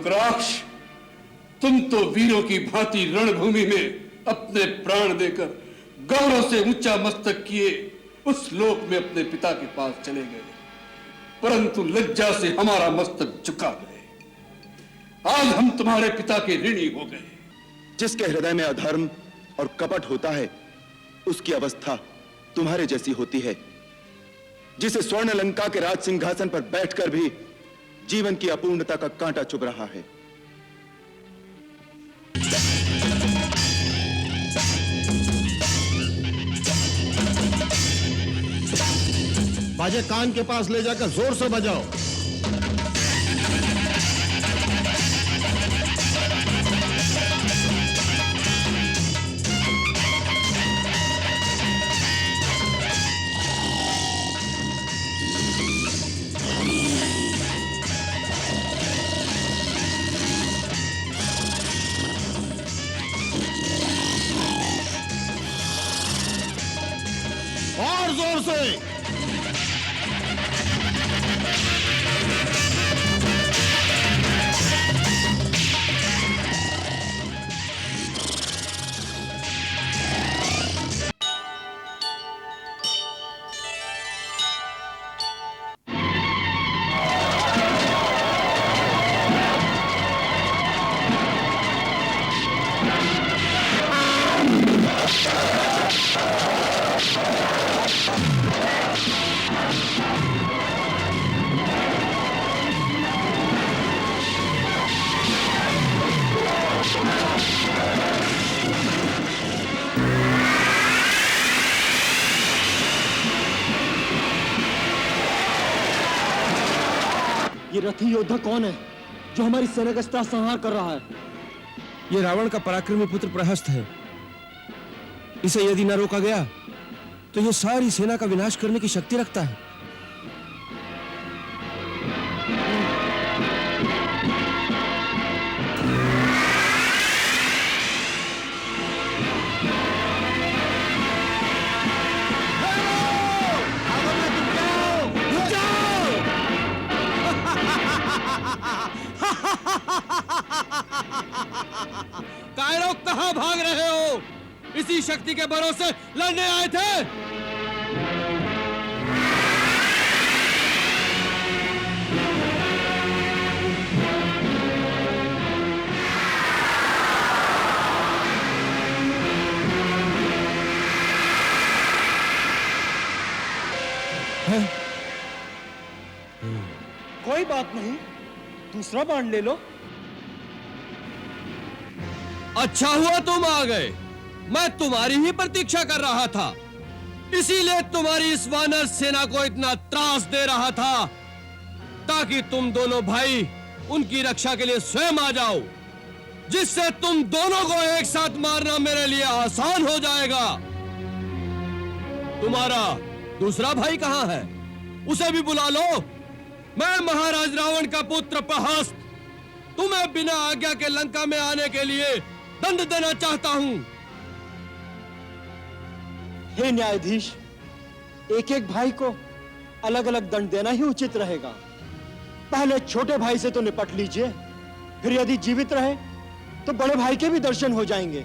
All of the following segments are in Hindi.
रुद्राक्ष, तुम तो वीरों की भांति रणभूमि में अपने प्राण देकर गौरव से ऊंचा मस्तक किए उस लोक में अपने पिता के पास चले गए, परंतु लज्जा से हमारा मस्तक झुका गए। आज हम तुम्हारे पिता के ऋणी हो गए। जिसके हृदय में अधर्म और कपट होता है, उसकी अवस्था तुम्हारे जैसी होती है, जिसे स्वर्ण लंका के राज सिंहासन पर बैठकर भी जीवन की अपूर्णता का कांटा चुभ रहा है। बाजे कान के पास ले जाकर जोर से बजाओ। और जोर से। ये रथी योद्धा कौन है जो हमारी सेना का संहार कर रहा है? ये रावण का पराक्रमी पुत्र प्रहस्त है। इसे यदि न रोका गया तो ये सारी सेना का विनाश करने की शक्ति रखता है। कायरों, कहां भाग रहे हो? इसी शक्ति के भरोसे लड़ने आए थे। कोई बात नहीं, दूसरा बाण ले लो। अच्छा हुआ तुम आ गए। मैं तुम्हारी ही प्रतीक्षा कर रहा था, इसीलिए तुम्हारी इस वानर सेना को इतना त्रास दे रहा था, ताकि तुम दोनों भाई उनकी रक्षा के लिए स्वयं आ जाओ, जिससे तुम दोनों को एक साथ मारना मेरे लिए आसान हो जाएगा। तुम्हारा दूसरा भाई कहां है? उसे भी बुला लो। मैं महाराज रावण का पुत्र प्रहस्त तुम्हें बिना आज्ञा के लंका में आने के लिए दंड देना चाहता हूं। हे न्यायाधीश, एक एक भाई को अलग अलग दंड देना ही उचित रहेगा। पहले छोटे भाई से तो निपट लीजिए, फिर यदि जीवित रहे तो बड़े भाई के भी दर्शन हो जाएंगे।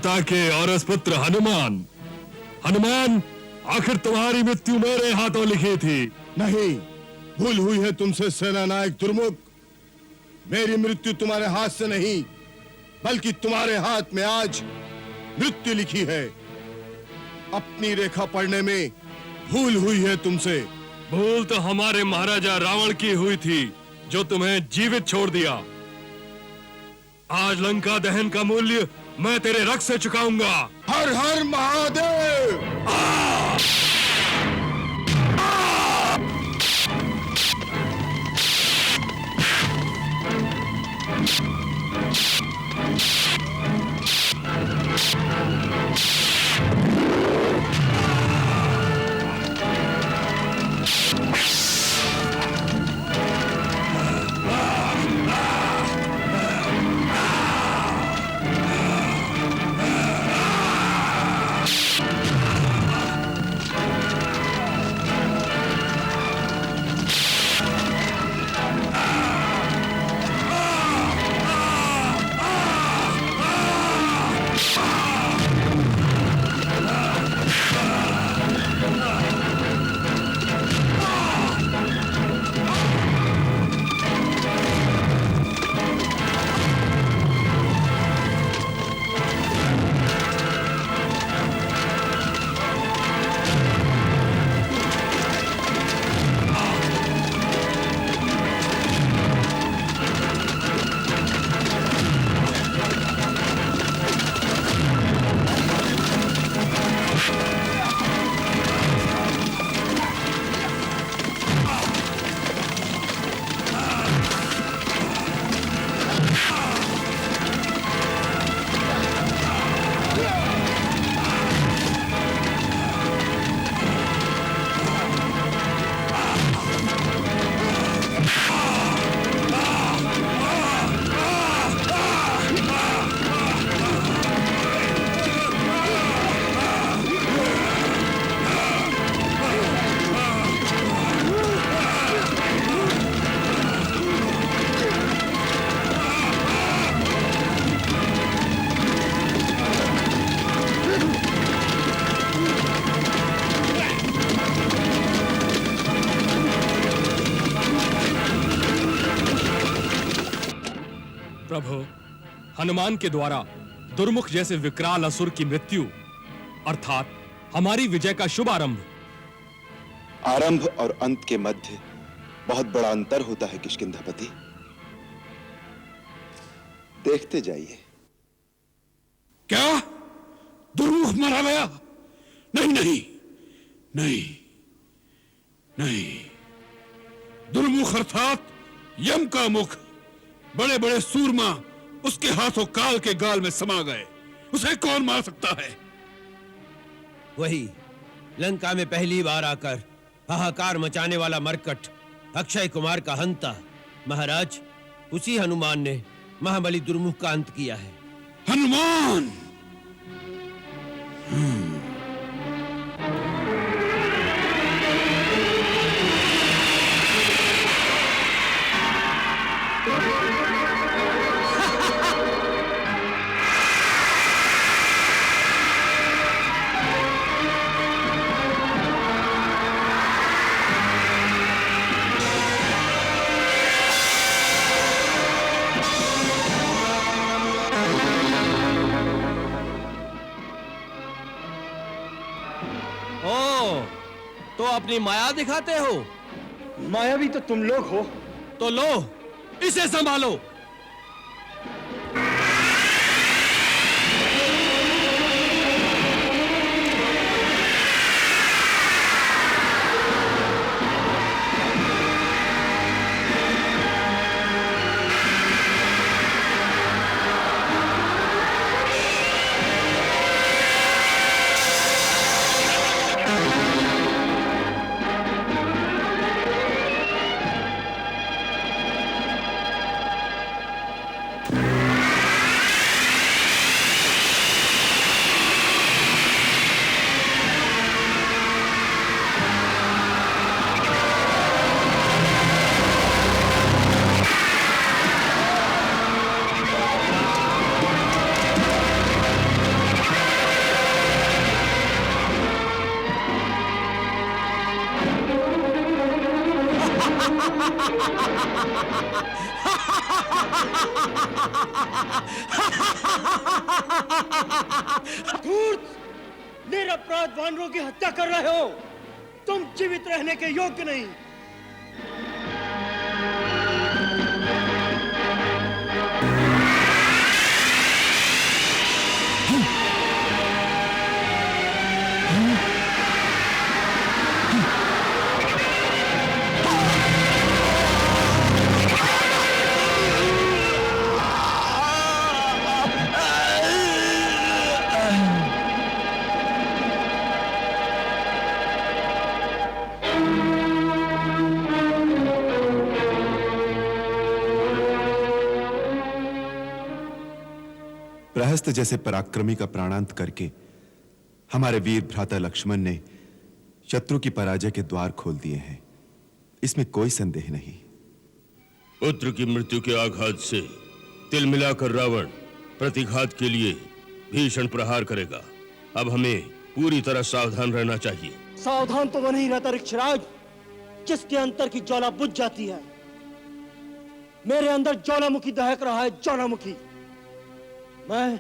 माता के औरस पुत्र हनुमान। हनुमान, आखिर तुम्हारी मृत्यु मेरे हाथों लिखी थी। नहीं, भूल हुई है तुमसे सेनानायक दुर्मुख। मेरी मृत्यु तुम्हारे हाथ से नहीं, बल्कि तुम्हारे हाथ में आज मृत्यु लिखी है। अपनी रेखा पढ़ने में भूल हुई है तुमसे। भूल तो हमारे महाराजा रावण की हुई थी, जो तुम्हें जीवित छोड़ दिया। आज लंका दहन का मूल्य मैं तेरे रक्त से चुकाऊंगा। हर हर महादेव। प्रभु, हनुमान के द्वारा दुर्मुख जैसे विकराल असुर की मृत्यु अर्थात हमारी विजय का शुभ आरंभ। आरंभ और अंत के मध्य बहुत बड़ा अंतर होता है किष्किंधापति। देखते जाइए। क्या दुर्मुख मारा गया? नहीं नहीं नहीं नहीं, दुर्मुख अर्थात यम का मुख। बड़े बड़े सूरमा उसके हाथों काल के गाल में समा गए। उसे कौन मार सकता है? वही लंका में पहली बार आकर हाहाकार मचाने वाला मरकट अक्षय कुमार का हंता। महाराज, उसी हनुमान ने महाबली दुर्मुख का अंत किया है। हनुमान! तो अपनी माया दिखाते हो? मायावी तो तुम लोग हो। तो लो, इसे संभालो। धूर्त! निरपराध वानरों की हत्या कर रहे हो। तुम जीवित रहने के योग्य नहीं। प्रहस्त जैसे पराक्रमी का प्राणांत करके हमारे वीर भ्राता लक्ष्मण ने शत्रु की पराजय के द्वार खोल दिए हैं, इसमें कोई संदेह नहीं। पुत्र की मृत्यु के आघात से तिल मिलाकर रावण प्रतिघात के लिए भीषण प्रहार करेगा। अब हमें पूरी तरह सावधान रहना चाहिए। सावधान तो वो नहीं रहता ऋक्षराज, जिसके अंतर की ज्वाला बुझ जाती है। मेरे अंदर ज्वालामुखी दहक रहा है, ज्वालामुखी। मैं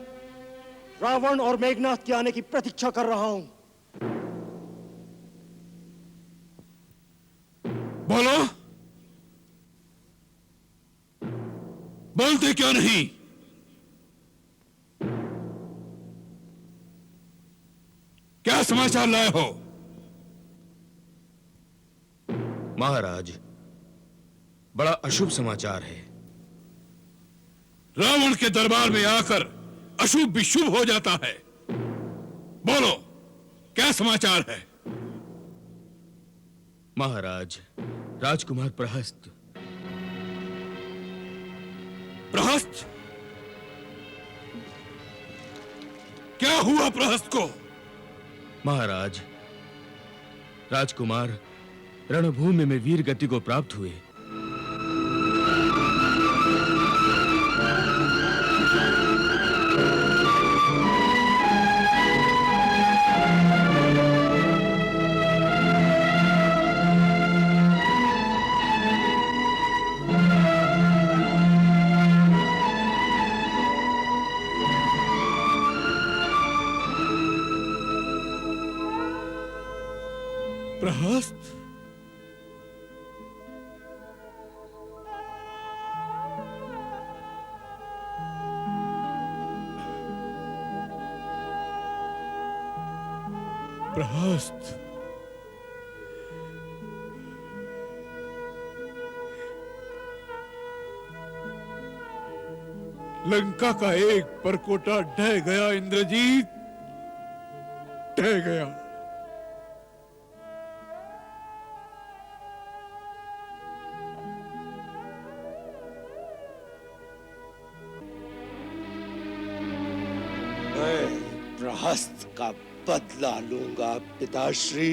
रावण और मेघनाथ के आने की प्रतीक्षा कर रहा हूं। बोलो, बोलते क्यों नहीं? क्या समाचार लाए हो? महाराज, बड़ा अशुभ समाचार है। रावण के दरबार में आकर अशुभ भी शुभ हो जाता है। बोलो, क्या समाचार है? महाराज, राजकुमार प्रहस्त। प्रहस्त? क्या हुआ प्रहस्त को? महाराज, राजकुमार रणभूमि में वीर गति को प्राप्त हुए। प्रहस्त? प्रहस्त? लंका का एक परकोटा ढह गया इंद्रजीत, ढह गया। प्रहस्त का बदला लूंगा पिताश्री।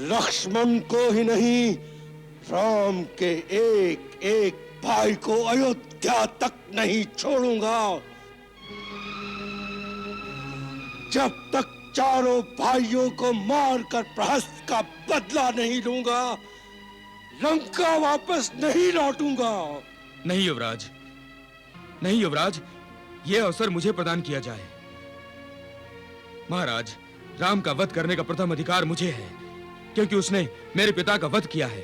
लक्ष्मण को ही नहीं, राम के एक एक भाई को अयोध्या तक नहीं छोड़ूंगा। जब तक चारों भाइयों को मारकर प्रहस्त का बदला नहीं लूंगा, लंका वापस नहीं लौटूंगा। नहीं युवराज, नहीं युवराज, यह अवसर मुझे प्रदान किया जाए। महाराज, राम का वध करने का प्रथम अधिकार मुझे है, क्योंकि उसने मेरे पिता का वध किया है।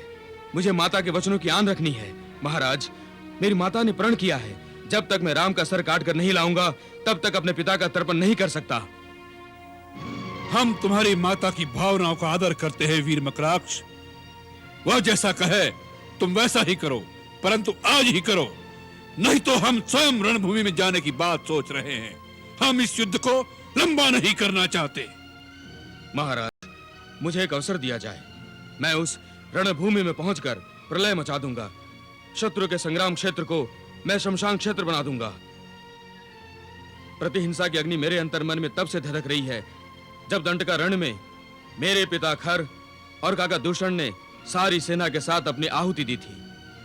मुझे माता के वचनों की आन रखनी है। महाराज, मेरी माता ने प्रण किया है, जब तक मैं राम का सर काट कर नहीं लाऊंगा, तब तक अपने पिता का तर्पण नहीं कर सकता। हम तुम्हारी माता की भावनाओं का आदर करते हैं वीर मकराक्ष। वह जैसा कहे तुम वैसा ही करो, परंतु आज ही करो, नहीं तो हम स्वयं रणभूमि में जाने की बात सोच रहे हैं। हम इस युद्ध को लंबा नहीं करना चाहते। महाराज, मुझे एक अवसर दिया जाए। मैं उस रणभूमि में पहुंचकर प्रलय मचा दूंगा। शत्रु के संग्राम क्षेत्र को मैं शमशान क्षेत्र बना दूंगा। प्रतिहिंसा की अग्नि मेरे अंतर्मन में तब से धधक रही है, जब दंडका रण में मेरे पिता खर और काका दूषण ने सारी सेना के साथ अपनी आहुति दी थी।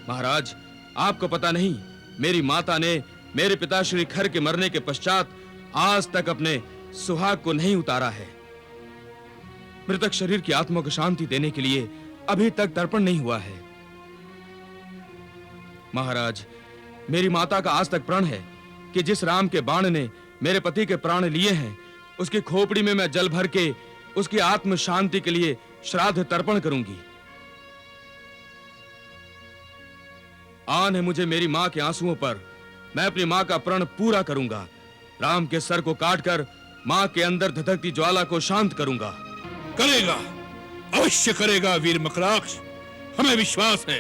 महाराज, आपको पता नहीं, मेरी माता ने मेरे पिता श्री खर के मरने के पश्चात आज तक अपने सुहाग को नहीं उतारा है। मृतक शरीर की आत्मा को शांति देने के लिए अभी तक तर्पण नहीं हुआ है। महाराज, मेरी माता का आज तक प्रण है कि जिस राम के बाण ने मेरे पति के प्राण लिए हैं, उसकी खोपड़ी में मैं जल भर के उसकी आत्म शांति के लिए श्राद्ध तर्पण करूंगी। आन है मुझे मेरी मां के आंसुओं पर, मैं अपनी मां का प्रण पूरा करूंगा। राम के सर को काटकर मां के अंदर धधकती ज्वाला को शांत करूंगा। करेगा, अवश्य करेगा वीर मकराक्ष। हमें विश्वास है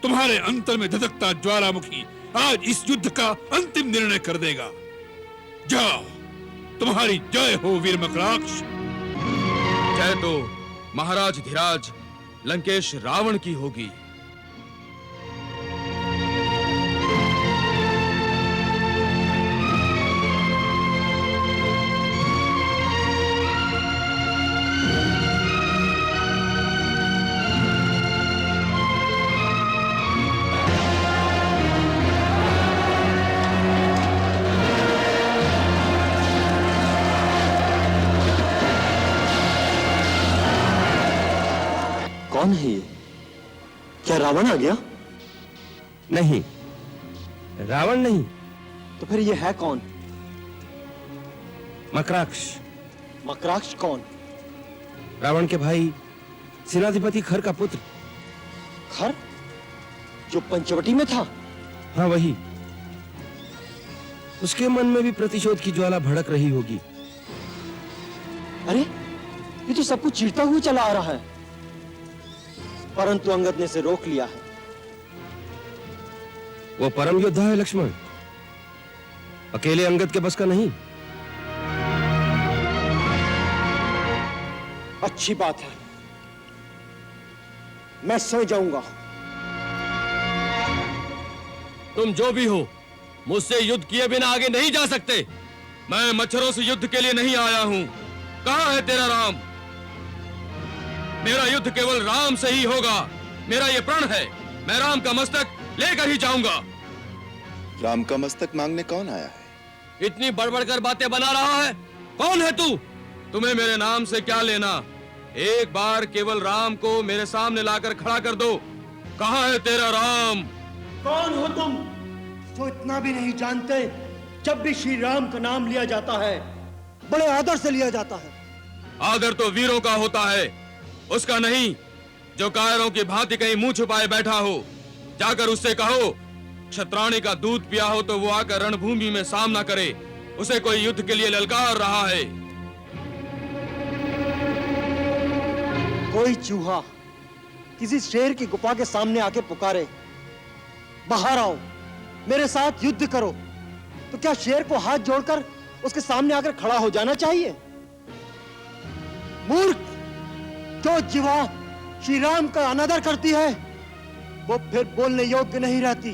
तुम्हारे अंतर में धधकता ज्वालामुखी आज इस युद्ध का अंतिम निर्णय कर देगा। जाओ, तुम्हारी जय हो वीर मकराक्ष। जय तो महाराज धीराज लंकेश रावण की होगी। कौन है ये? क्या रावण आ गया? नहीं, रावण नहीं। तो फिर ये है कौन? मकराक्ष। मकराक्ष कौन? रावण के भाई सेनाधिपति खर का पुत्र। खर? जो पंचवटी में था? हाँ, वही। उसके मन में भी प्रतिशोध की ज्वाला भड़क रही होगी। अरे, ये तो सब कुछ चीरता हुआ चला आ रहा है, परंतु अंगद ने इसे रोक लिया है। वो परम योद्धा है लक्ष्मण, अकेले अंगद के बस का नहीं। अच्छी बात है, मैं सो जाऊंगा। तुम जो भी हो, मुझसे युद्ध किए बिना आगे नहीं जा सकते। मैं मच्छरों से युद्ध के लिए नहीं आया हूं। कहां है तेरा राम? मेरा युद्ध केवल राम से ही होगा। मेरा ये प्रण है, मैं राम का मस्तक लेकर ही जाऊंगा। राम का मस्तक मांगने कौन आया है? इतनी बड़बड़ कर बातें बना रहा है, कौन है तू? तुम्हें मेरे नाम से क्या लेना? एक बार केवल राम को मेरे सामने लाकर खड़ा कर दो। कहां है तेरा राम? कौन हो तुम जो इतना भी नहीं जानते? जब भी श्री राम का नाम लिया जाता है, बड़े आदर से लिया जाता है। आदर तो वीरों का होता है, उसका नहीं जो कायरों की भांति कहीं मुंह छुपाए बैठा हो। जाकर उससे कहो, क्षत्राणी का दूध पिया हो तो वो आकर रणभूमि में सामना करे। उसे कोई युद्ध के लिए ललकार रहा है। कोई चूहा किसी शेर की गुफा के सामने आके पुकारे, बाहर आओ, मेरे साथ युद्ध करो, तो क्या शेर को हाथ जोड़कर उसके सामने आकर खड़ा हो जाना चाहिए? मूर्ख! जो जीवा श्री राम का अनादर करती है, वो फिर बोलने योग्य नहीं रहती,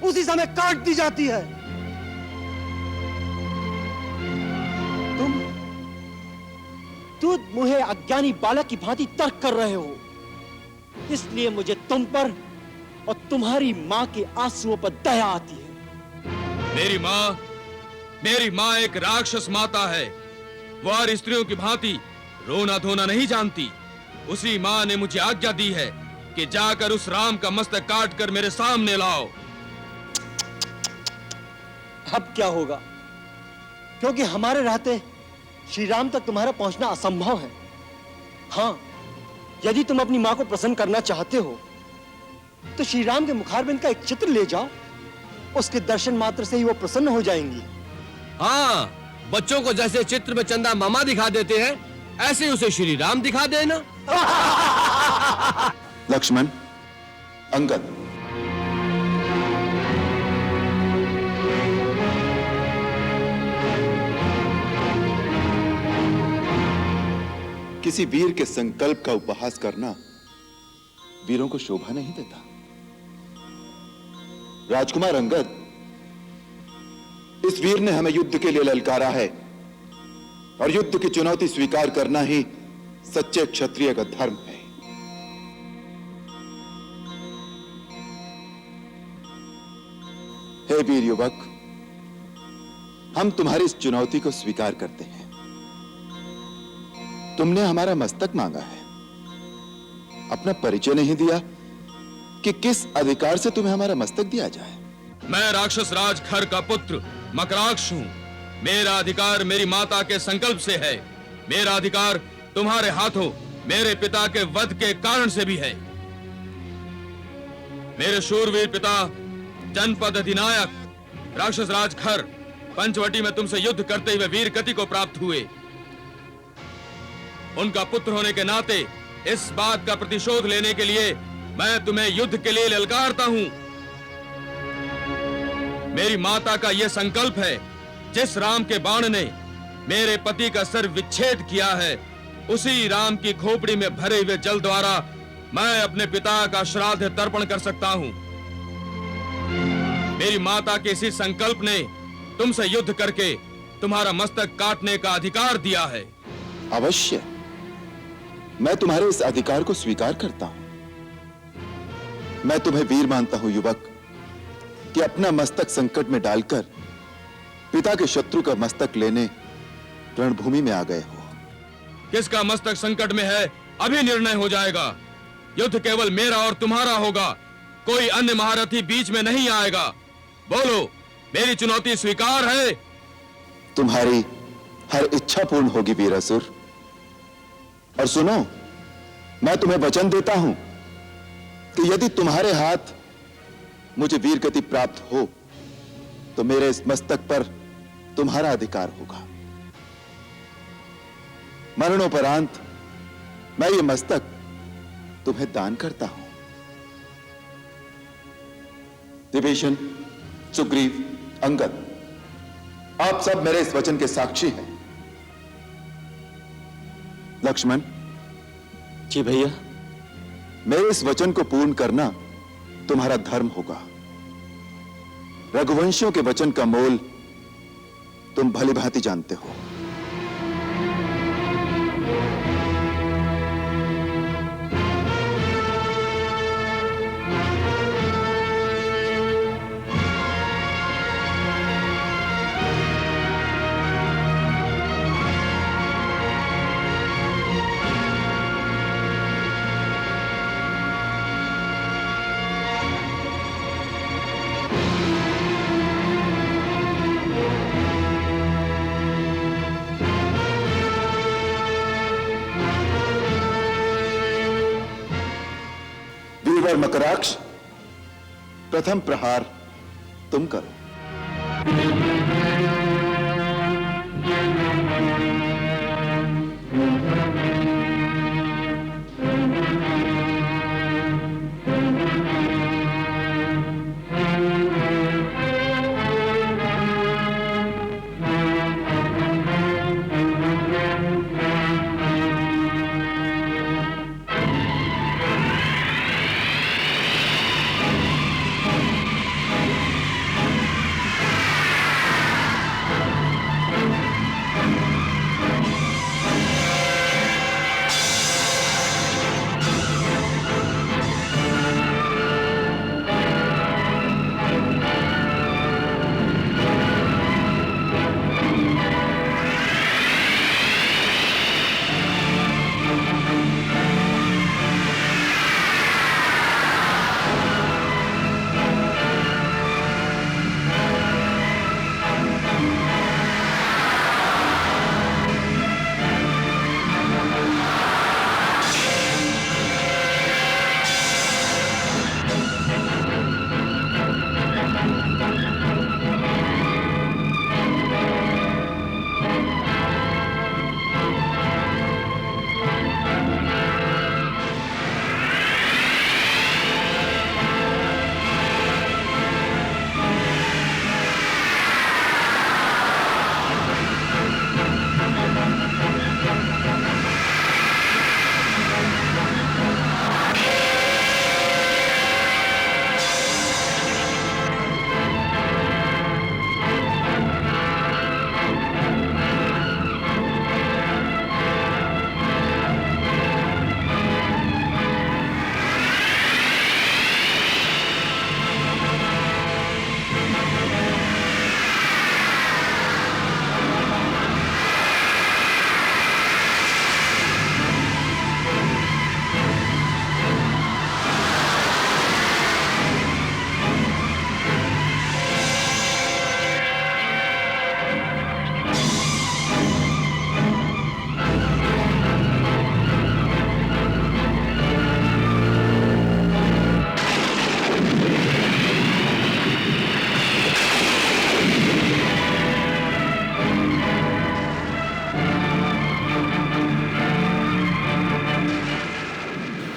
उसी समय काट दी जाती है। तुम मुझे अज्ञानी बालक की भांति तर्क कर रहे हो, इसलिए मुझे तुम पर और तुम्हारी मां के आंसुओं पर दया आती है। मेरी मां एक राक्षस माता है। वो और स्त्रियों की भांति रोना धोना नहीं जानती। उसी मां ने मुझे आज्ञा दी है कि जाकर उस राम का मस्तक काट कर मेरे सामने लाओ। अब क्या होगा? क्योंकि हमारे रहते श्री राम तक तुम्हारा पहुंचना असंभव है। हाँ, यदि तुम अपनी मां को प्रसन्न करना चाहते हो तो श्री राम के मुखारबिंद का एक चित्र ले जाओ, उसके दर्शन मात्र से ही वो प्रसन्न हो जाएंगी। हाँ, बच्चों को जैसे चित्र में चंदा मामा दिखा देते हैं, ऐसे उसे श्री राम दिखा देना। लक्ष्मण, अंगद, किसी वीर के संकल्प का उपहास करना वीरों को शोभा नहीं देता। राजकुमार अंगद, इस वीर ने हमें युद्ध के लिए ललकारा है और युद्ध की चुनौती स्वीकार करना ही सच्चे क्षत्रिय का धर्म है। हे वीर युवक, हम तुम्हारी इस चुनौती को स्वीकार करते हैं। तुमने हमारा मस्तक मांगा है, अपना परिचय नहीं दिया कि किस अधिकार से तुम्हें हमारा मस्तक दिया जाए। मैं राक्षस राज खर का पुत्र मकराक्ष हूँ। मेरा अधिकार मेरी माता के संकल्प से है। मेरा अधिकार तुम्हारे हाथों मेरे पिता के वध के कारण से भी है। मेरे शूरवीर पिता जनपद अधिनायक राक्षस राज खर पंचवटी में तुमसे युद्ध करते हुए वीर गति को प्राप्त हुए। उनका पुत्र होने के नाते इस बात का प्रतिशोध लेने के लिए मैं तुम्हें युद्ध के लिए ललकारता हूं। मेरी माता का यह संकल्प है, जिस राम के बाण ने मेरे पति का सिर विच्छेद किया है, उसी राम की खोपड़ी में भरे हुए जल द्वारा मैं अपने पिता का श्राद्ध तर्पण कर सकता हूं। मेरी माता के इसी संकल्प ने तुमसे युद्ध करके तुम्हारा मस्तक काटने का अधिकार दिया है। अवश्य, मैं तुम्हारे इस अधिकार को स्वीकार करता हूं। मैं तुम्हें वीर मानता हूं युवक, कि अपना मस्तक संकट में डालकर पिता के शत्रु का मस्तक लेने रणभूमि में आ गए हो। किसका मस्तक संकट में है अभी निर्णय हो जाएगा। युद्ध केवल मेरा और तुम्हारा होगा, कोई अन्य महारथी बीच में नहीं आएगा। बोलो, मेरी चुनौती स्वीकार है? तुम्हारी हर इच्छा पूर्ण होगी वीरासुर। और सुनो, मैं तुम्हें वचन देता हूं कि यदि तुम्हारे हाथ मुझे वीर गति प्राप्त हो तो मेरे इस मस्तक पर तुम्हारा अधिकार होगा। मरणोपरांत मैं ये मस्तक तुम्हें दान करता हूं। विभीषण, सुग्रीव, अंगद, आप सब मेरे इस वचन के साक्षी हैं। लक्ष्मण जी भैया, मेरे इस वचन को पूर्ण करना तुम्हारा धर्म होगा। रघुवंशियों के वचन का मोल तुम भली भांति जानते हो। वीरवर मकराक्ष, प्रथम प्रहार तुम करो।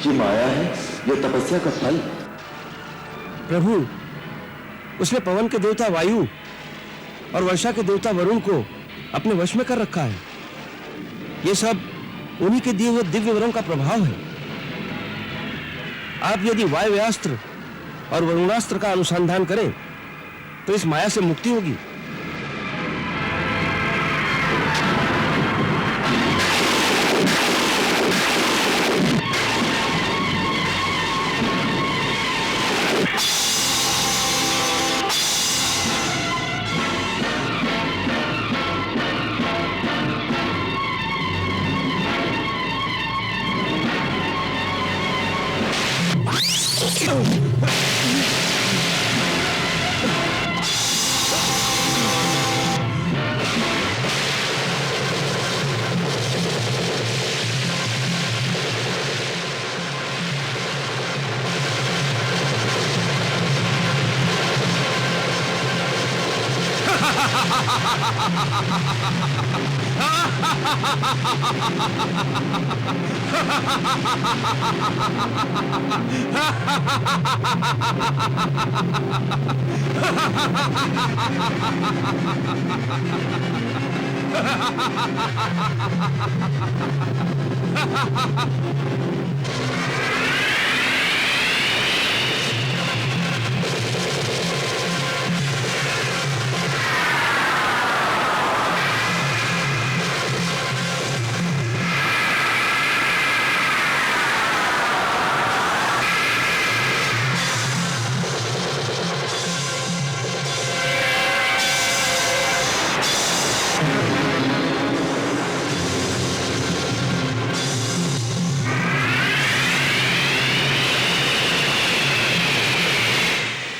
ये माया है, ये तपस्या का फल। प्रभु, उसने पवन के देवता वायु और वर्षा के देवता वरुण को अपने वश में कर रखा है। ये सब उन्हीं के दिए हुए दिव्य वरों का प्रभाव है। आप यदि वायव्यास्त्र और वरुणास्त्र का अनुसंधान करें तो इस माया से मुक्ति होगी।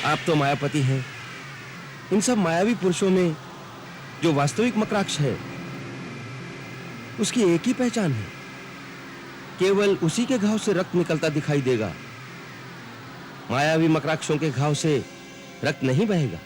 आप तो मायापति हैं। इन सब मायावी पुरुषों में जो वास्तविक मकराक्ष है उसकी एक ही पहचान है, केवल उसी के घाव से रक्त निकलता दिखाई देगा। मायावी मकराक्षों के घाव से रक्त नहीं बहेगा।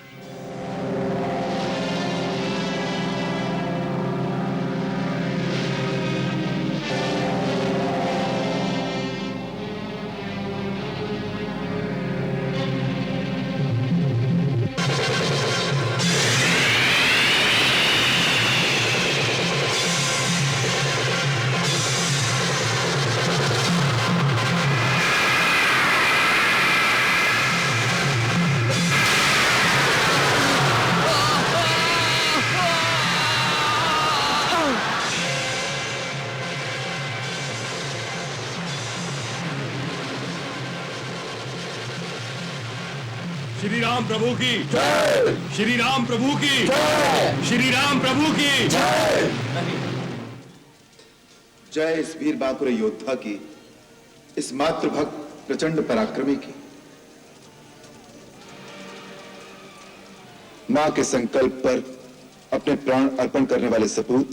श्री राम प्रभु की जय। श्री राम प्रभु की जय। श्री राम प्रभु की जय। जय इस वीर बांकुर योद्धा की, इस मातृभक्त प्रचंड पराक्रमी की। मां के संकल्प पर अपने प्राण अर्पण करने वाले सपूत,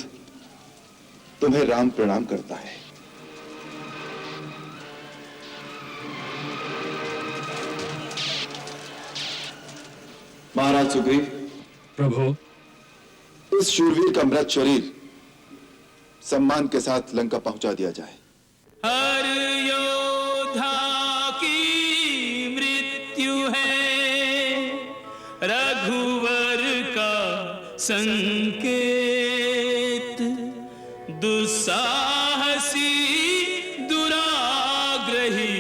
तुम्हें राम प्रणाम करता है। महाराज सुग्रीव, प्रभु, इस शूरवीर का मृत शरीर सम्मान के साथ लंका पहुंचा दिया जाए। हर योद्धा की मृत्यु है रघुवर का संकेत, दुस्साहसी दुराग्रही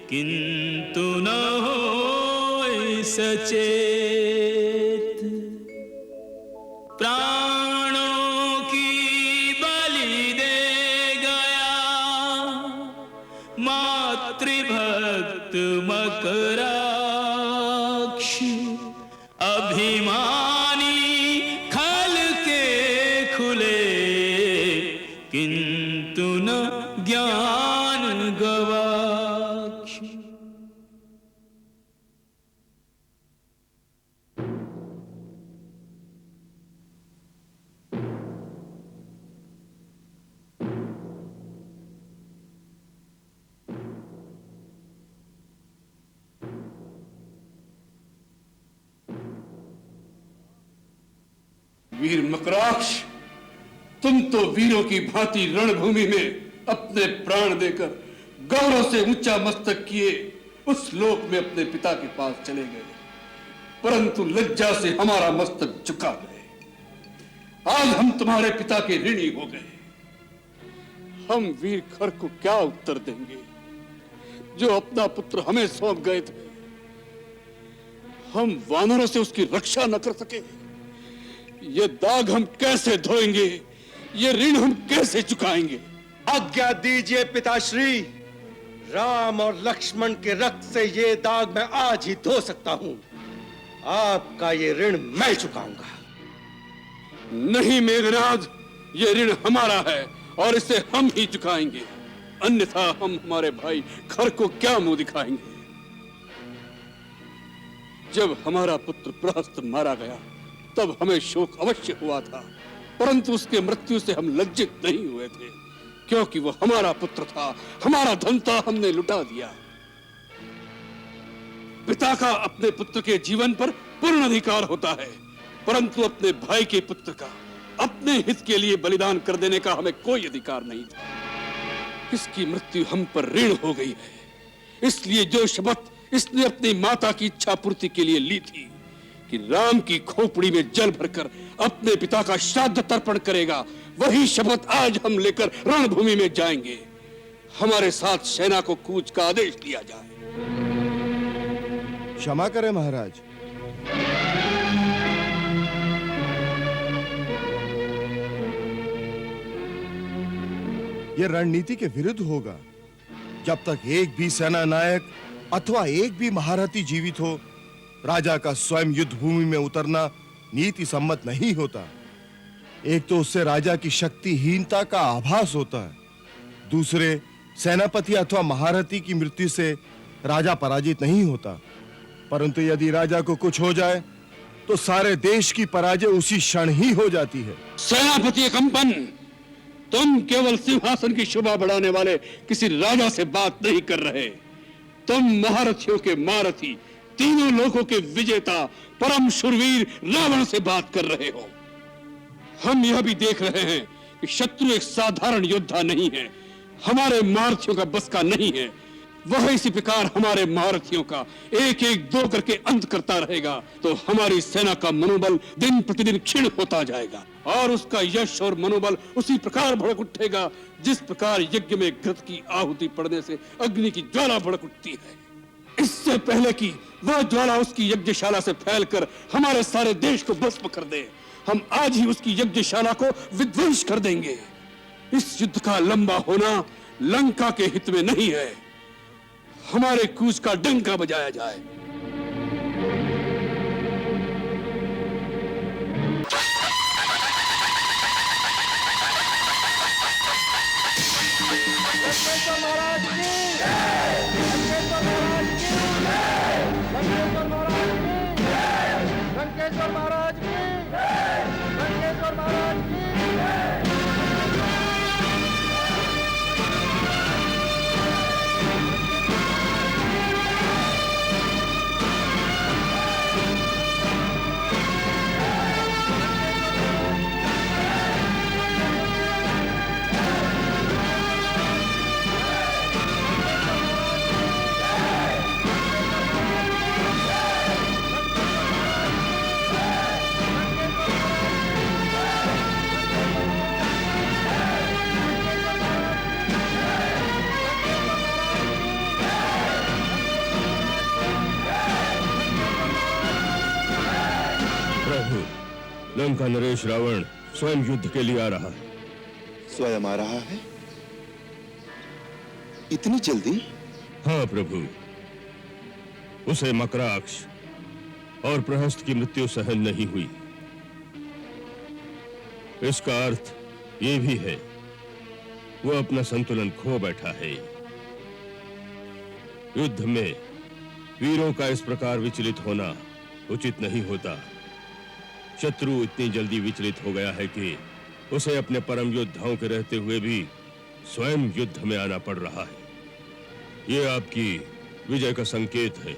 किंतु न होए सचेत। प्राणों की बलि दे गया मातृभक्त मकराक्ष, अभिमानी खल के खुले किंतु न ज्ञान गवाक्ष। वीर मकराक्ष, तुम तो वीरों की भांति रणभूमि में अपने प्राण देकर गौरव से ऊंचा मस्तक किए उस लोक में अपने पिता के पास चले गए, परंतु लज्जा से हमारा मस्तक झुका गए। आज हम तुम्हारे पिता के ऋणी हो गए। हम वीर खर को क्या उत्तर देंगे जो अपना पुत्र हमें सौंप गए थे? हम वानरों से उसकी रक्षा न कर सके। ये दाग हम कैसे धोएंगे? ये ऋण हम कैसे चुकाएंगे? आज्ञा दीजिए पिताश्री, राम और लक्ष्मण के रक्त से ये दाग मैं आज ही धो सकता हूं। आपका ये ऋण मैं चुकाऊंगा। नहीं मेघनाद, ये ऋण हमारा है और इसे हम ही चुकाएंगे, अन्यथा हम हमारे भाई खर को क्या मुंह दिखाएंगे? जब हमारा पुत्र प्रहस्त मारा गया तब हमें शोक अवश्य हुआ था, परंतु उसके मृत्यु से हम लज्जित नहीं हुए थे, क्योंकि वो हमारा पुत्र था, हमारा धन था, हमने लुटा दिया। पिता का अपने पुत्र के जीवन पर पूर्ण अधिकार होता है, परंतु अपने भाई के पुत्र का अपने हित के लिए बलिदान कर देने का हमें कोई अधिकार नहीं था। इसकी मृत्यु हम पर ऋण हो गई है। इसलिए जो शपथ इसने अपनी माता की इच्छा पूर्ति के लिए ली थी कि राम की खोपड़ी में जल भरकर अपने पिता का श्राद्ध तर्पण करेगा, वही शपथ आज हम लेकर रणभूमि में जाएंगे। हमारे साथ सेना को कूच का आदेश दिया जाए। क्षमा करें महाराज। यह रणनीति के विरुद्ध होगा। जब तक एक भी सेना नायक अथवा एक भी महारथी जीवित हो, राजा का स्वयं युद्ध भूमि में उतरना नीति सम्मत नहीं होता। एक तो उससे राजा की शक्तिहीनता का आभास होता है, दूसरे सेनापति अथवा महारथी की मृत्यु से राजा पराजित नहीं होता, परंतु यदि राजा को कुछ हो जाए तो सारे देश की पराजय उसी क्षण ही हो जाती है। सेनापति कंपन, तुम केवल सिंहासन की शोभा बढ़ाने वाले किसी राजा से बात नहीं कर रहे, तुम महारथियों के महारथी, तीनों लोगों के विजेता, परम शूरवीर रावण से बात कर रहे हो। हम यह भी देख रहे हैं कि शत्रु एक साधारण योद्धा नहीं है, हमारे महारथियों का बस का नहीं है। वह इसी प्रकार हमारे महारथियों का एक एक दो करके अंत करता रहेगा तो हमारी सेना का मनोबल दिन प्रतिदिन क्षीण होता जाएगा और उसका यश और मनोबल उसी प्रकार भड़क उठेगा जिस प्रकार यज्ञ में घृत की आहुति पड़ने से अग्नि की ज्वाला भड़क उठती है। इससे पहले कि वह ज्वाला उसकी यज्ञशाला से फैलकर हमारे सारे देश को भस्म कर दे, हम आज ही उसकी यज्ञशाला को विध्वंस कर देंगे। इस युद्ध का लंबा होना लंका के हित में नहीं है। हमारे कूच का डंका बजाया जाए। लंका नरेश रावण स्वयं युद्ध के लिए आ रहा है। स्वयं आ रहा है? इतनी जल्दी? हाँ प्रभु, उसे मकराक्ष और प्रहस्त की मृत्यु सहन नहीं हुई। इसका अर्थ ये भी है वो अपना संतुलन खो बैठा है। युद्ध में वीरों का इस प्रकार विचलित होना उचित नहीं होता। शत्रु इतनी जल्दी विचलित हो गया है कि उसे अपने परम योद्धाओं के रहते हुए भी स्वयं युद्ध में आना पड़ रहा है। ये आपकी विजय का संकेत है।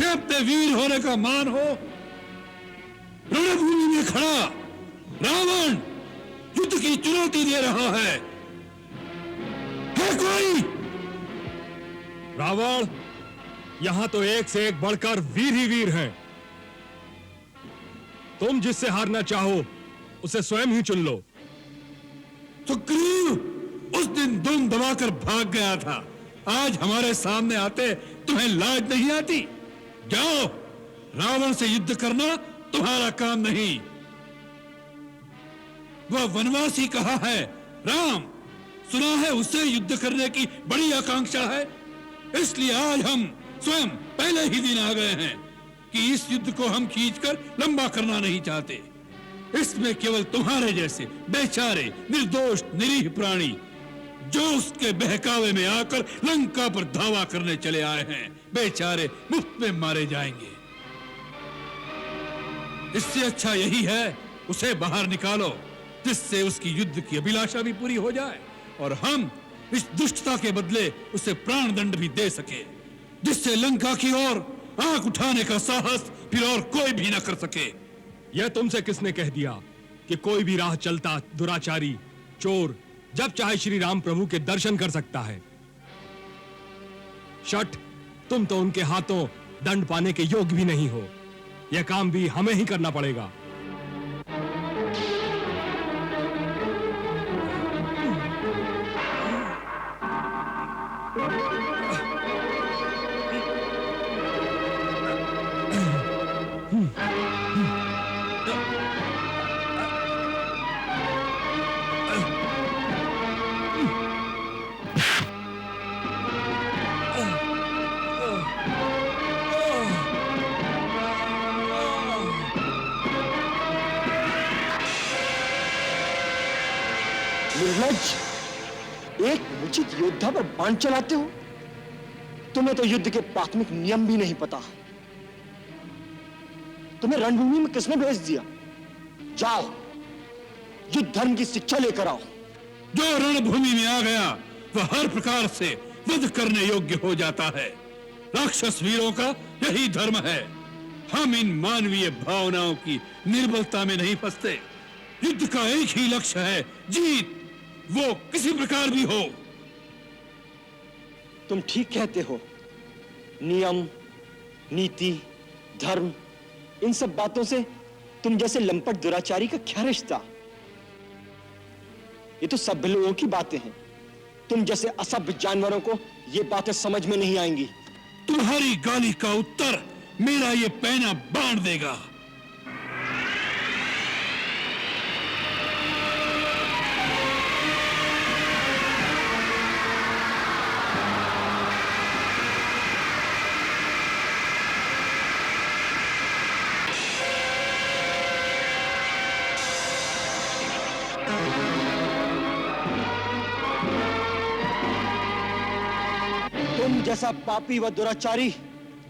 अपने वीर होने का मान हो। रणभूमि में खड़ा रावण युद्ध की चुनौती दे रहा है कोई? रावण, यहां तो एक से एक बढ़कर वीर ही वीर हैं। तुम जिससे हारना चाहो उसे स्वयं ही चुन लो। सुग्रीव उस दिन दुम दबाकर भाग गया था, आज हमारे सामने आते तुम्हें लाज नहीं आती? जाओ, रावण से युद्ध करना तुम्हारा काम नहीं। वह वनवासी कहा है राम, सुना है उससे युद्ध करने की बड़ी आकांक्षा है, इसलिए आज हम स्वयं पहले ही दिन आ गए हैं कि इस युद्ध को हम खींचकर लंबा करना नहीं चाहते। इसमें केवल तुम्हारे जैसे बेचारे निर्दोष निरीह प्राणी जो उसके बहकावे में आकर लंका पर धावा करने चले आए हैं, बेचारे मुफ्त में मारे जाएंगे। इससे अच्छा यही है उसे बाहर निकालो, जिससे उसकी युद्ध की अभिलाषा भी पूरी हो जाए और हम इस दुष्टता के बदले उसे प्राण दंड भी दे सके, जिससे लंका की ओर आंख उठाने का साहस फिर और कोई भी न कर सके। यह तुमसे किसने कह दिया कि कोई भी राह चलता दुराचारी चोर जब चाहे श्री राम प्रभु के दर्शन कर सकता है? शठ, तुम तो उनके हाथों दंड पाने के योग्य भी नहीं हो। यह काम भी हमें ही करना पड़ेगा। निर्लज्ज, एक उचित योद्धा पर बाण चलाते हो? तुम्हें तो युद्ध के प्राथमिक नियम भी नहीं पता। तुम्हें रणभूमि में किसने भेज दिया? जाओ, युद्ध धर्म की शिक्षा लेकर आओ। जो रणभूमि में आ गया वह हर प्रकार से वध करने योग्य हो जाता है। राक्षस वीरों का यही धर्म है। हम इन मानवीय भावनाओं की निर्बलता में नहीं फंसते। युद्ध का एक ही लक्ष्य है, जीत, वो किसी प्रकार भी हो। तुम ठीक कहते हो। नियम, नीति, धर्म, इन सब बातों से तुम जैसे लंपट दुराचारी का क्या रिश्ता? ये तो सभ्य लोगों की बातें हैं। तुम जैसे असभ्य जानवरों को ये बातें समझ में नहीं आएंगी। तुम्हारी गाली का उत्तर मेरा ये पैना बांध देगा। तुम जैसा पापी व दुराचारी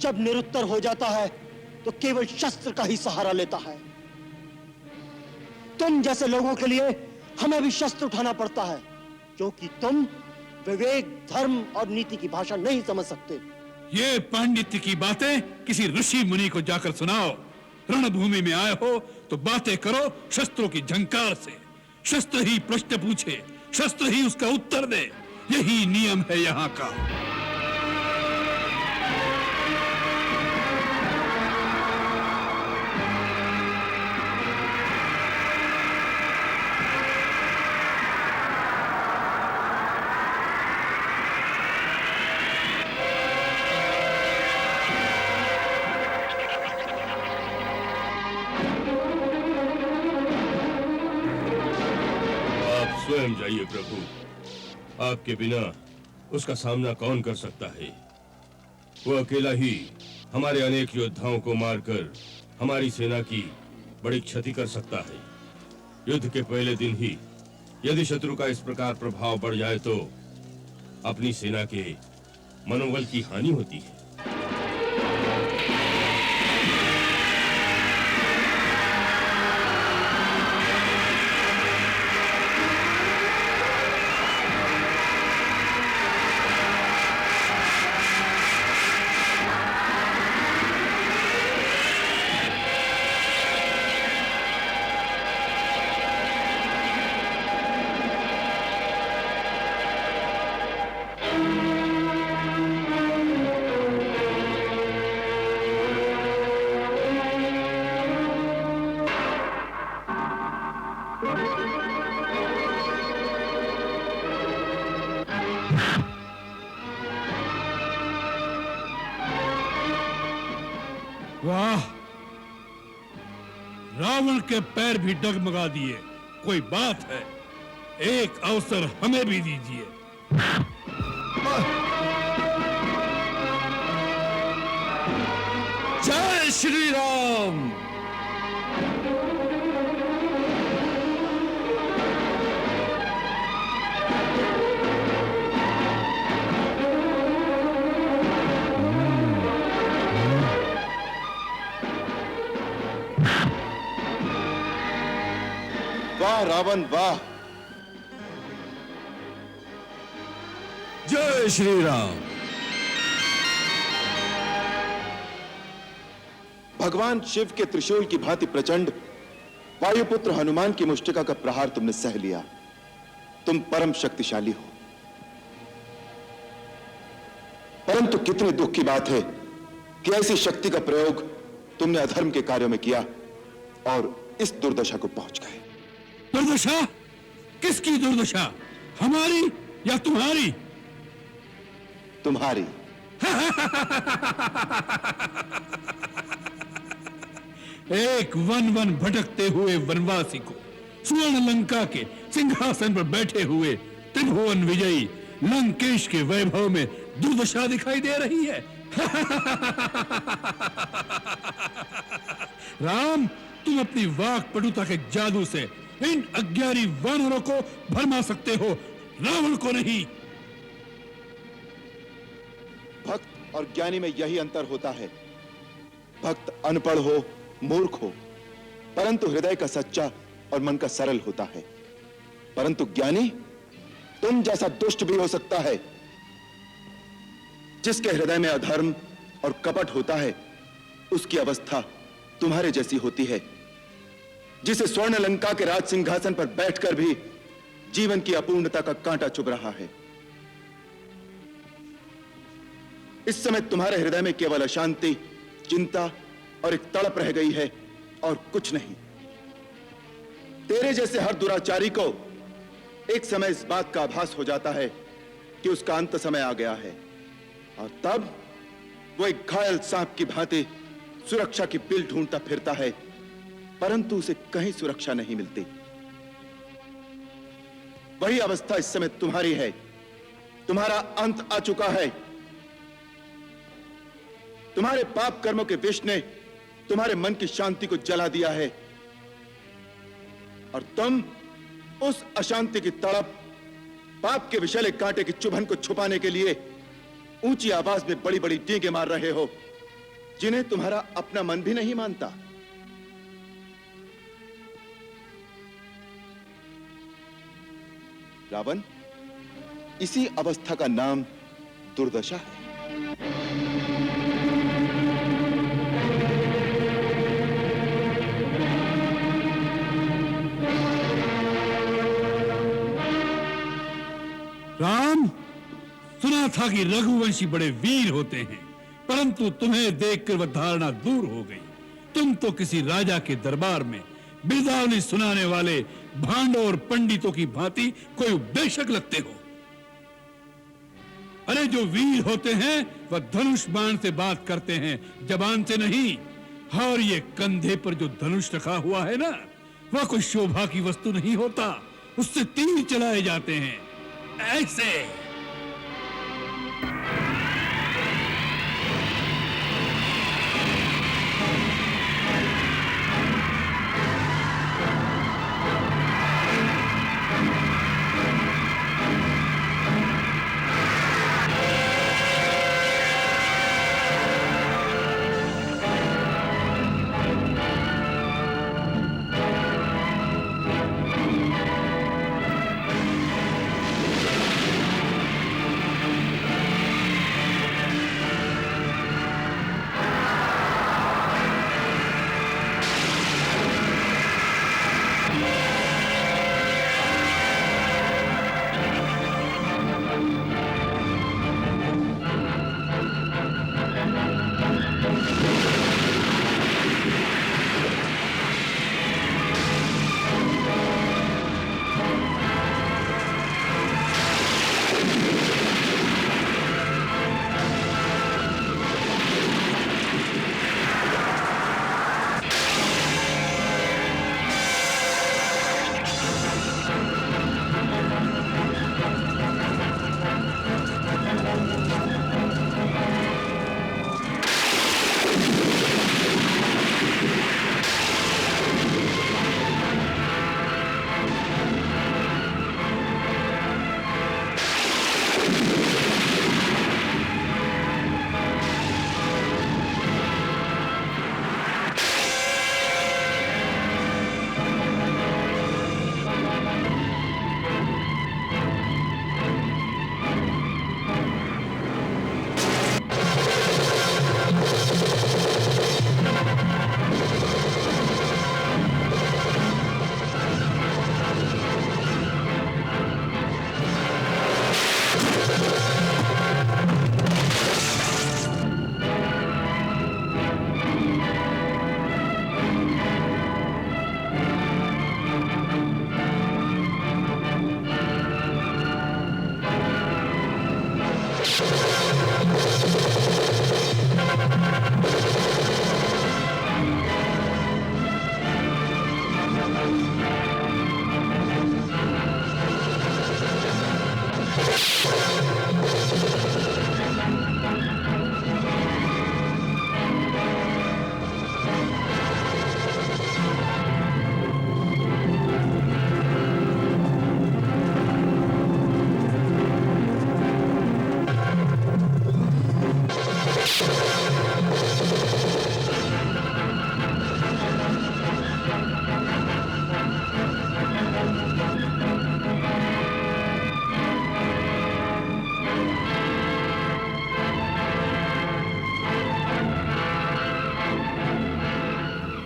जब निरुत्तर हो जाता है तो केवल शस्त्र का ही सहारा लेता है। तुम जैसे लोगों के लिए हमें भी शस्त्र उठाना पड़ता है, क्योंकि तुम विवेक, धर्म और नीति की भाषा नहीं समझ सकते। ये पांडित्य की बातें किसी ऋषि मुनि को जाकर सुनाओ। रणभूमि में आए हो तो बातें करो शस्त्रों की झंकार से। शस्त्र ही प्रश्न पूछे, शस्त्र ही उसका उत्तर दे, यही नियम है यहाँ का। स्वयं जाइए प्रभु, आपके बिना उसका सामना कौन कर सकता है? वो अकेला ही हमारे अनेक योद्धाओं को मारकर हमारी सेना की बड़ी क्षति कर सकता है। युद्ध के पहले दिन ही यदि शत्रु का इस प्रकार प्रभाव बढ़ जाए तो अपनी सेना के मनोबल की हानि होती है। वाह, रावण के पैर भी डगमगा दिए। कोई बात है, एक अवसर हमें भी दीजिए। जय श्री राम। वाह रावण वाह। जय श्री राम। भगवान शिव के त्रिशूल की भांति प्रचंड वायुपुत्र हनुमान की मुष्टिका का प्रहार तुमने सह लिया। तुम परम शक्तिशाली हो, परंतु कितने दुख की बात है कि ऐसी शक्ति का प्रयोग तुमने अधर्म के कार्यों में किया और इस दुर्दशा को पहुंच गए। दुर्दशा? किसकी दुर्दशा, हमारी या तुम्हारी? तुम्हारी। एक वन वन भटकते हुए वनवासी को स्वर्ण लंका के सिंहासन पर बैठे हुए त्रिभुवन विजयी लंकेश के वैभव में दुर्दशा दिखाई दे रही है। राम, तुम अपनी वाक पटुता के जादू से इन अज्ञानी वानरों को भरमा सकते हो, रावण को नहीं। भक्त और ज्ञानी में यही अंतर होता है। भक्त अनपढ़ हो, मूर्ख हो, परंतु हृदय का सच्चा और मन का सरल होता है। परंतु ज्ञानी तुम जैसा दुष्ट भी हो सकता है। जिसके हृदय में अधर्म और कपट होता है, उसकी अवस्था तुम्हारे जैसी होती है। जिसे स्वर्ण लंका के राज सिंहासन पर बैठकर भी जीवन की अपूर्णता का कांटा चुभ रहा है। इस समय तुम्हारे हृदय में केवल अशांति, चिंता और एक तड़प रह गई है और कुछ नहीं। तेरे जैसे हर दुराचारी को एक समय इस बात का आभास हो जाता है कि उसका अंत समय आ गया है, और तब वो एक घायल सांप की भांति सुरक्षा की बिल ढूंढता फिरता है, परंतु उसे कहीं सुरक्षा नहीं मिलती। वही अवस्था इस समय तुम्हारी है। तुम्हारा अंत आ चुका है। तुम्हारे पाप कर्मों के विष ने तुम्हारे मन की शांति को जला दिया है, और तुम उस अशांति की तड़प, पाप के विषैले कांटे की चुभन को छुपाने के लिए ऊंची आवाज में बड़ी बड़ी डींगे मार रहे हो, जिन्हें तुम्हारा अपना मन भी नहीं मानता। रावण, इसी अवस्था का नाम दुर्दशा है। राम, सुना था कि रघुवंशी बड़े वीर होते हैं, परंतु तुम्हें देखकर वह धारणा दूर हो गई। तुम तो किसी राजा के दरबार में बिरदावली सुनाने वाले भांडों और पंडितों की भांति कोई उपदेशक लगते हो। अरे जो वीर होते हैं वह धनुष बाण से बात करते हैं, जबान से नहीं। और ये कंधे पर जो धनुष रखा हुआ है ना, वह कोई शोभा की वस्तु नहीं होता, उससे तीर चलाए जाते हैं ऐसे।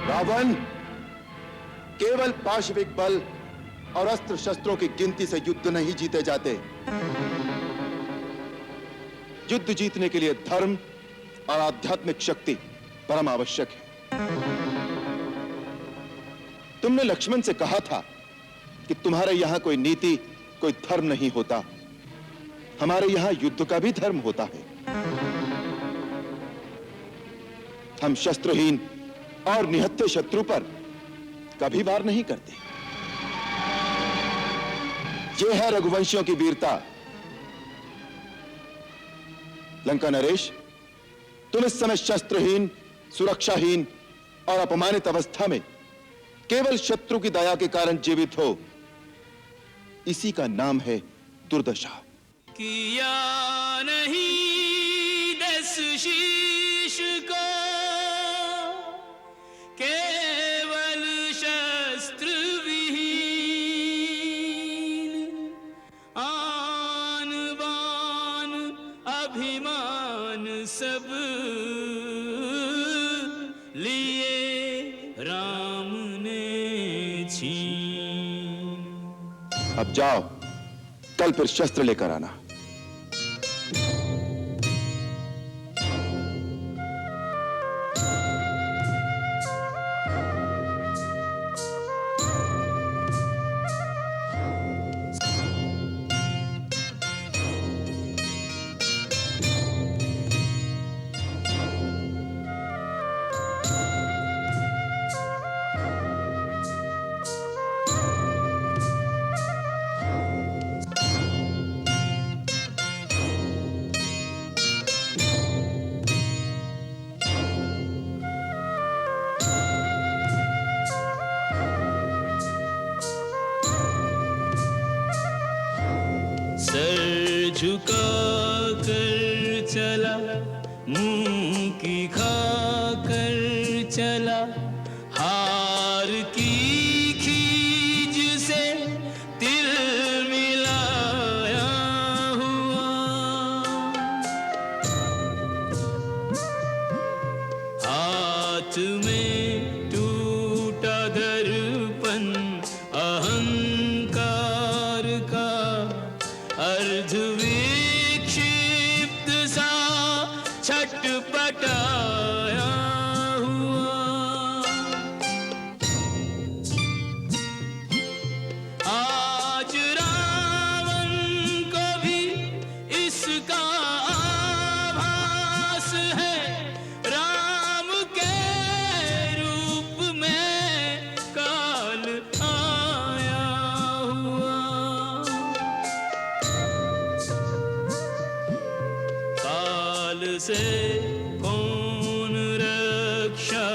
रावण, केवल पाशविक बल और अस्त्र शस्त्रों की गिनती से युद्ध नहीं जीते जाते। युद्ध जीतने के लिए धर्म और आध्यात्मिक शक्ति परम आवश्यक है। तुमने लक्ष्मण से कहा था कि तुम्हारे यहां कोई नीति, कोई धर्म नहीं होता। हमारे यहां युद्ध का भी धर्म होता है। हम शस्त्रहीन और निहत्थे शत्रु पर कभी वार नहीं करते। यह है रघुवंशियों की वीरता। लंका नरेश, तुम इस समय शस्त्रहीन, सुरक्षाहीन और अपमानित अवस्था में केवल शत्रु की दया के कारण जीवित हो। इसी का नाम है दुर्दशा। किया नहीं दस शीश को, केवल शस्त्र विहीन, आन बान अभिमान सब लिए राम ने छीन। अब जाओ, कल फिर शस्त्र लेकर आना। सर झुका कर चला, मुंह की खा कर चला, हार की खीज से तिल मिलाया हुआ, हाथ में टूटा दर्पण अहंकार का, अर्धविक्षिप्त सा छटपटाया हुआ, आज रावण को भी इसका आभास है, राम के रूप में काल आया हुआ, काल से कौन रक्षा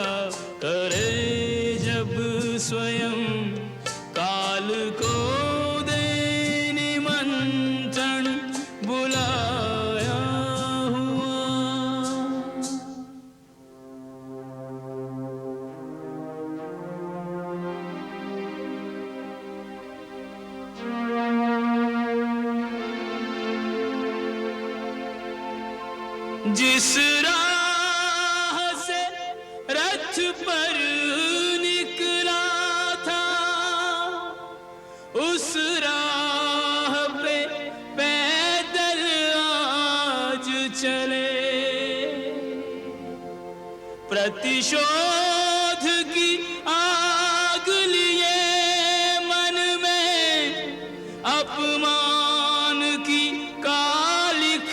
करे जब स्वयं काल को दे निमंत्रण बुलाया हुआ। जिस राह से रथ पर निकला था, उस राह पे पैदल आज चले, प्रतिशोध की आग लिए मन में, अपमान की कालिख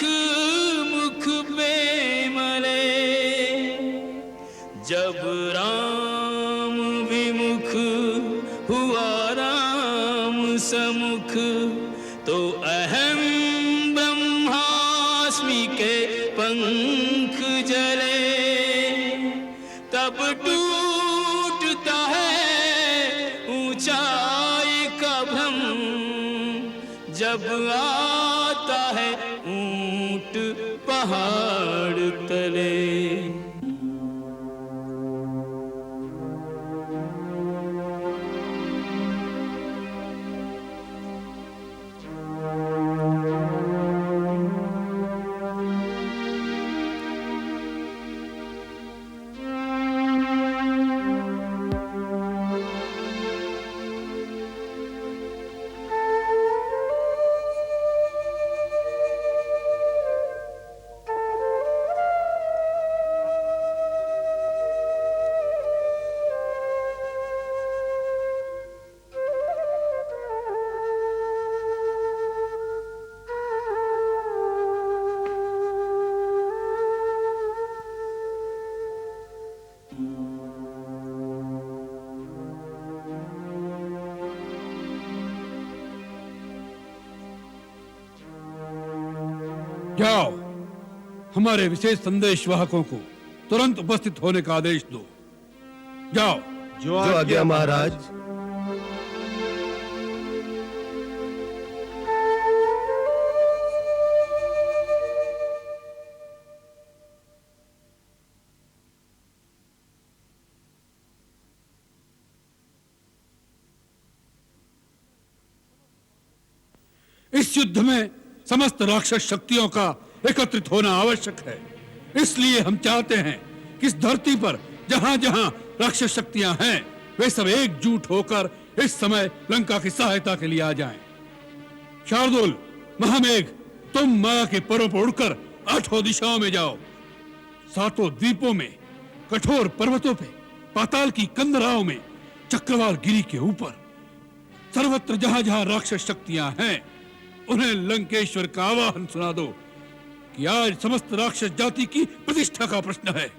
तो अहम ब्रह्मास्मि के पंख जले, तब टूटता है ऊंचाई का भ्रम, जब आता है ऊंट पहाड़ तले। जाओ, हमारे विशेष संदेश वाहकों को तुरंत उपस्थित होने का आदेश दो। जाओ। जो आज्ञा महाराज। इस युद्ध में समस्त राक्षस शक्तियों का एकत्रित होना आवश्यक है। इसलिए हम चाहते हैं कि इस धरती पर जहां जहां राक्षस शक्तियां हैं, वे सब एकजुट होकर इस समय लंका की सहायता के लिए आ जाएं। शार्दुल, महामेघ, तुम माया के परों पर उड़कर 8 दिशाओं में जाओ। 7 द्वीपों में, कठोर पर्वतों पे, पाताल की कंदराओं में, चक्रवाल गिरी के ऊपर, सर्वत्र जहां जहां राक्षस शक्तियां हैं, उन्हें लंकेश्वर का आवाहन सुना दो कि आज समस्त राक्षस जाति की प्रतिष्ठा का प्रश्न है।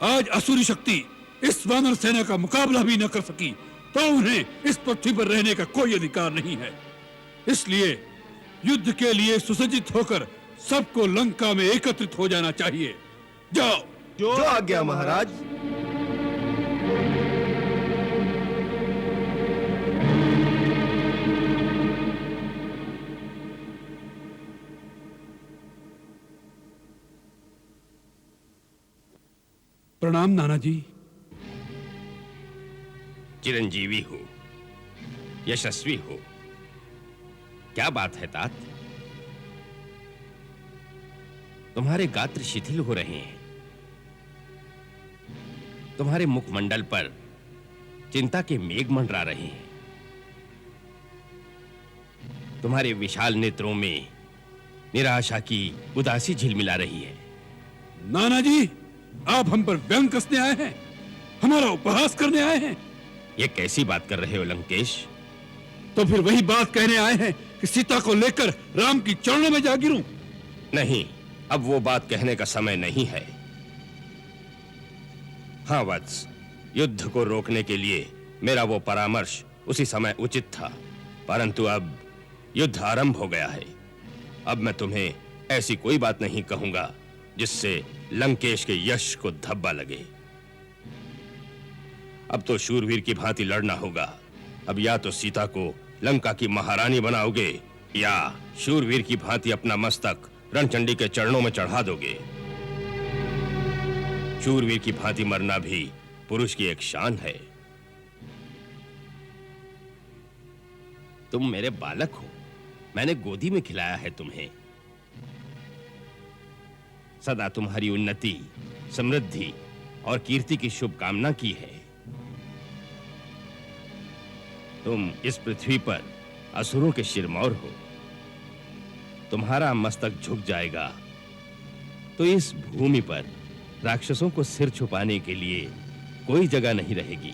आज असुरी शक्ति इस वानर सेना का मुकाबला भी न कर सकी, तो उन्हें इस पृथ्वी पर रहने का कोई अधिकार नहीं है। इसलिए युद्ध के लिए सुसज्जित होकर सबको लंका में एकत्रित हो जाना चाहिए। जाओ। जो आज्ञा महाराज। प्रणाम नाना जी। चिरंजीवी हो, यशस्वी हो। क्या बात है तात? तुम्हारे गात्र शिथिल हो रहे हैं। तुम्हारे मुखमंडल पर चिंता के मेघ मंडरा रहे हैं। तुम्हारे विशाल नेत्रों में निराशा की उदासी झिलमिला रही है। नाना जी, आप हम पर व्यंग कसने आए हैं, हमारा उपहास करने आए हैं। ये कैसी बात कर रहे हो लंकेश? तो फिर वही बात कहने आए हैं कि सीता को लेकर राम की चरणों में जा गिरूं? नहीं, अब वो बात कहने का समय नहीं है। हाँ वत्स, युद्ध को रोकने के लिए मेरा वो परामर्श उसी समय उचित था, परंतु अब युद्ध आरंभ हो गया है। अब मैं तुम्हें ऐसी कोई बात नहीं कहूंगा जिससे लंकेश के यश को धब्बा लगे। अब तो शूरवीर की भांति लड़ना होगा। अब या तो सीता को लंका की महारानी बनाओगे, या शूरवीर की भांति अपना मस्तक रणचंडी के चरणों में चढ़ा दोगे। शूरवीर की भांति मरना भी पुरुष की एक शान है। तुम मेरे बालक हो, मैंने गोदी में खिलाया है तुम्हें। सदा तुम्हारी उन्नति, समृद्धि और कीर्ति की शुभकामना की है। तुम इस पृथ्वी पर असुरों के शिरमौर हो। तुम्हारा मस्तक झुक जाएगा तो इस भूमि पर राक्षसों को सिर छुपाने के लिए कोई जगह नहीं रहेगी।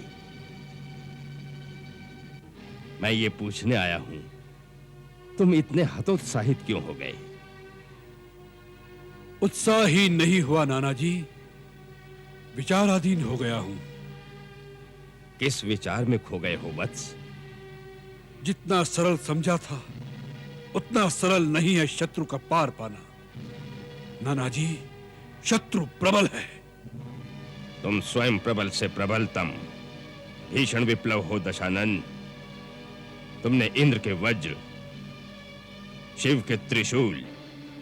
मैं ये पूछने आया हूं, तुम इतने हतोत्साहित क्यों हो गए? उत्साही नहीं हुआ नाना जी, विचाराधीन हो गया हूं। किस विचार में खो गए हो वत्स? जितना सरल समझा था उतना सरल नहीं है शत्रु का पार पाना। नाना जी, शत्रु प्रबल है। तुम स्वयं प्रबल से प्रबलतम भीषण विप्लव हो दशानन। तुमने इंद्र के वज्र, शिव के त्रिशूल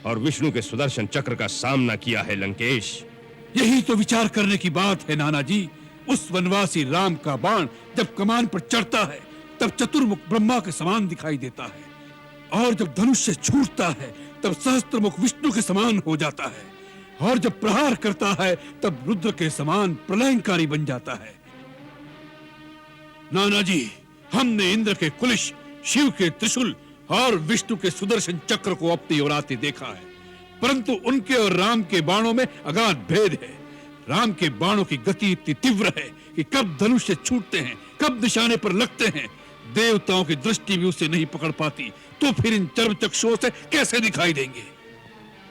और विष्णु के सुदर्शन चक्र का सामना किया है लंकेश। यही तो विचार करने की बात है नाना जी। उस वनवासी राम का बाण जब कमान पर चढ़ता है तब चतुर्मुख ब्रह्मा के समान दिखाई देता है, और जब धनुष से छूटता है तब सहस्त्रमुख विष्णु के समान हो जाता है, और जब प्रहार करता है तब रुद्र के समान प्रलयंकारी बन जाता है। नाना जी, हमने इंद्र के कुलिश, शिव के त्रिशूल और विष्णु के सुदर्शन चक्र को अपनी ओर आते देखा है, परंतु उनके और राम के बाणों में अगाध भेद है। राम के बाणों की गति इतनी तीव्र है कि कब धनुष से छूटते हैं, कब निशाने पर लगते हैं, देवताओं की दृष्टि भी उसे नहीं पकड़ पाती, तो फिर इन चर्म चक्षुओं से कैसे दिखाई देंगे?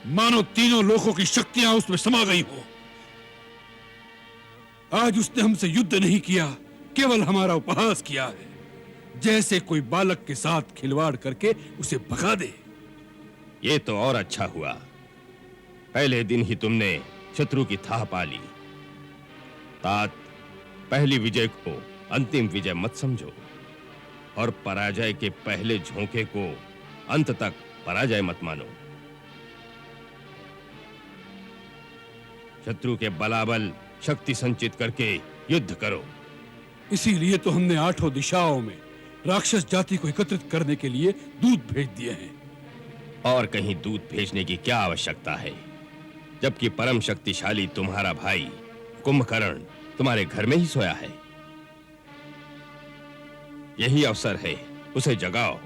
मानो तीनों लोकों की शक्तियां उसमें समा गई हो। आज उसने हमसे युद्ध नहीं किया, केवल हमारा उपहास किया है, जैसे कोई बालक के साथ खिलवाड़ करके उसे भगा दे। ये तो और अच्छा हुआ, पहले दिन ही तुमने शत्रु की थाह पा ली। तात, पहली विजय को अंतिम विजय मत समझो, और पराजय के पहले झोंके को अंत तक पराजय मत मानो। शत्रु के बलाबल शक्ति संचित करके युद्ध करो। इसीलिए तो हमने 8 दिशाओं में राक्षस जाति को एकत्रित करने के लिए दूत भेज दिए हैं। और कहीं दूत भेजने की क्या आवश्यकता है, जबकि परम शक्तिशाली तुम्हारा भाई कुंभकर्ण तुम्हारे घर में ही सोया है। यही अवसर है, उसे जगाओ।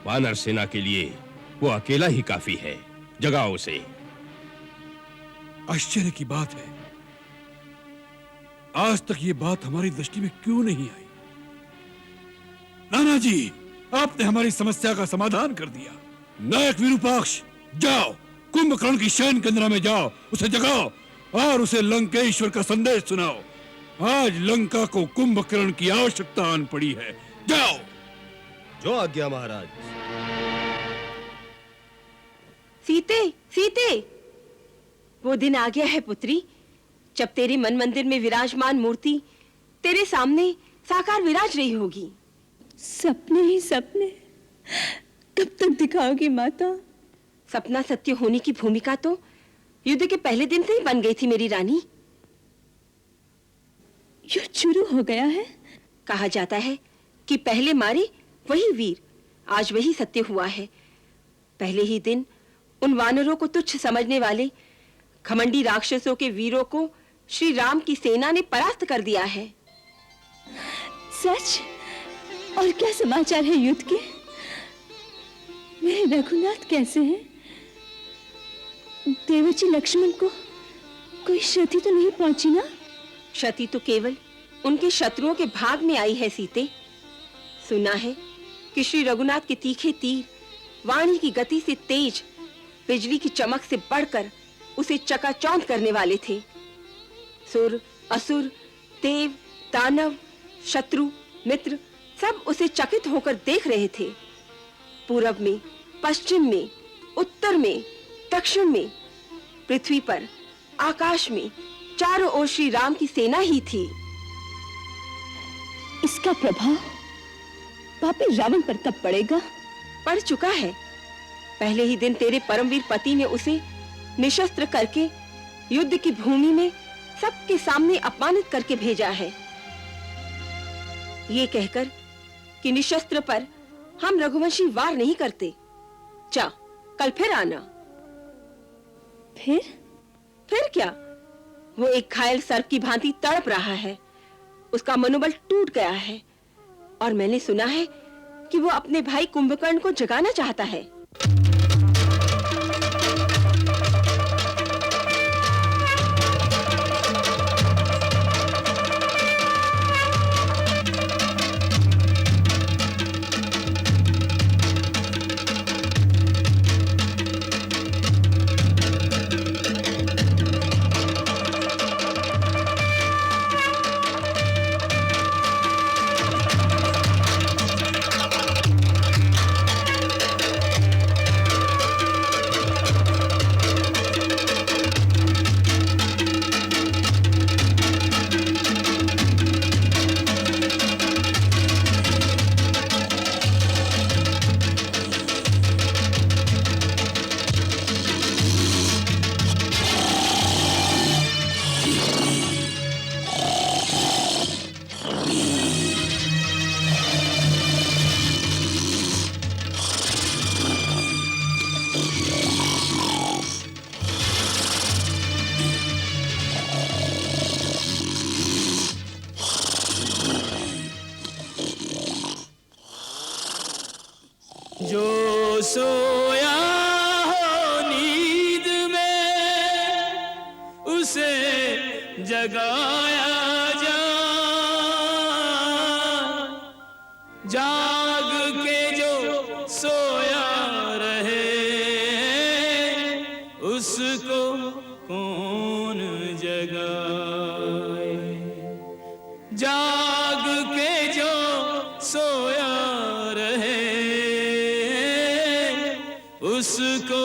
वानर सेना के लिए वो अकेला ही काफी है, जगाओ उसे। आश्चर्य की बात है, आज तक ये बात हमारी दृष्टि में क्यों नहीं आई? नाना जी, आपने हमारी समस्या का समाधान कर दिया। नायक विरूपाक्ष, जाओ कुंभकर्ण की शयन केंद्र में जाओ, उसे जगाओ और उसे लंकेश्वर का संदेश सुनाओ। आज लंका को कुंभकर्ण की आवश्यकता आन पड़ी है। जाओ। जो आज्ञा महाराज। सीते, सीते, वो दिन आ गया है पुत्री, जब तेरे मन मंदिर में विराजमान मूर्ति तेरे सामने साकार विराज रही होगी। सपने ही सपने कब तक दिखाओगी माता? सपना सत्य होने की भूमिका तो युद्ध के पहले दिन से ही बन गई थी मेरी रानी। युद्ध शुरू हो गया है। कहा जाता है कि पहले मारे वही वीर, आज वही सत्य हुआ है। पहले ही दिन उन वानरों को तुच्छ समझने वाले घमंडी राक्षसों के वीरों को श्री राम की सेना ने परास्त कर दिया है। सच? और क्या समाचार है युद्ध के? मेरे रघुनाथ कैसे हैं? देवजी लक्ष्मण को कोई क्षति तो नहीं पहुंची ना? क्षति तो केवल उनके शत्रुओं के भाग में आई है सीते। सुना है कि श्री रघुनाथ के तीखे तीर वाणी की गति से तेज, बिजली की चमक से बढ़कर उसे चकाचौंध करने वाले थे। सुर, असुर, देव, दानव, शत्रु, मित्र सब उसे चकित होकर देख रहे थे। पूरब में, पश्चिम में, उत्तर में, दक्षिण में, पृथ्वी पर, आकाश में चारों ओर श्री राम की सेना ही थी। इसका प्रभाव पापी रावण पर कब पड़ेगा? पड़ चुका है। पहले ही दिन तेरे परमवीर पति ने उसे निशस्त्र करके युद्ध की भूमि में सबके सामने अपमानित करके भेजा है, ये कहकर कि निशस्त्र पर हम रघुवंशी वार नहीं करते। जा, कल फिर आना। फिर क्या? वो एक घायल सर्प की भांति तड़प रहा है, उसका मनोबल टूट गया है, और मैंने सुना है कि वो अपने भाई कुंभकर्ण को जगाना चाहता है। जो सोया हो नींद में उसे जगाया जा, जाग के जो सोया रहे उसको कौन जगाए। जाग के जो सोया रहे उसको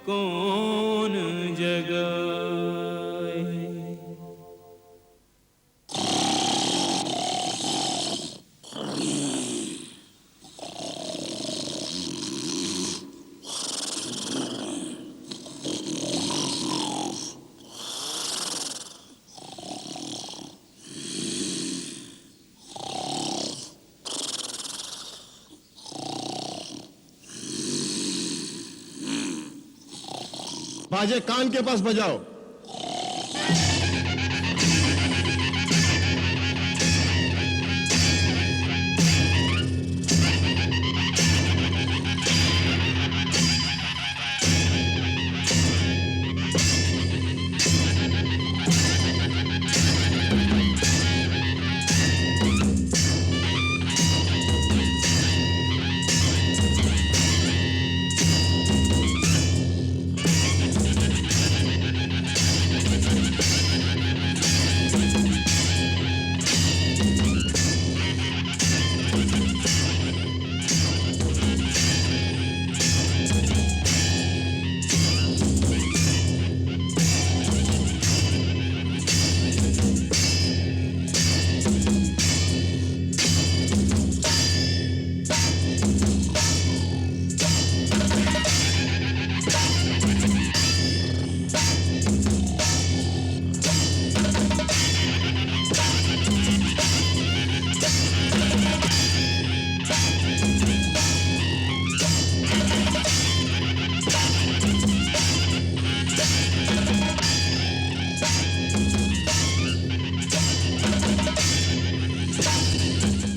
कौन जगाए। बाजे कान के पास बजाओ।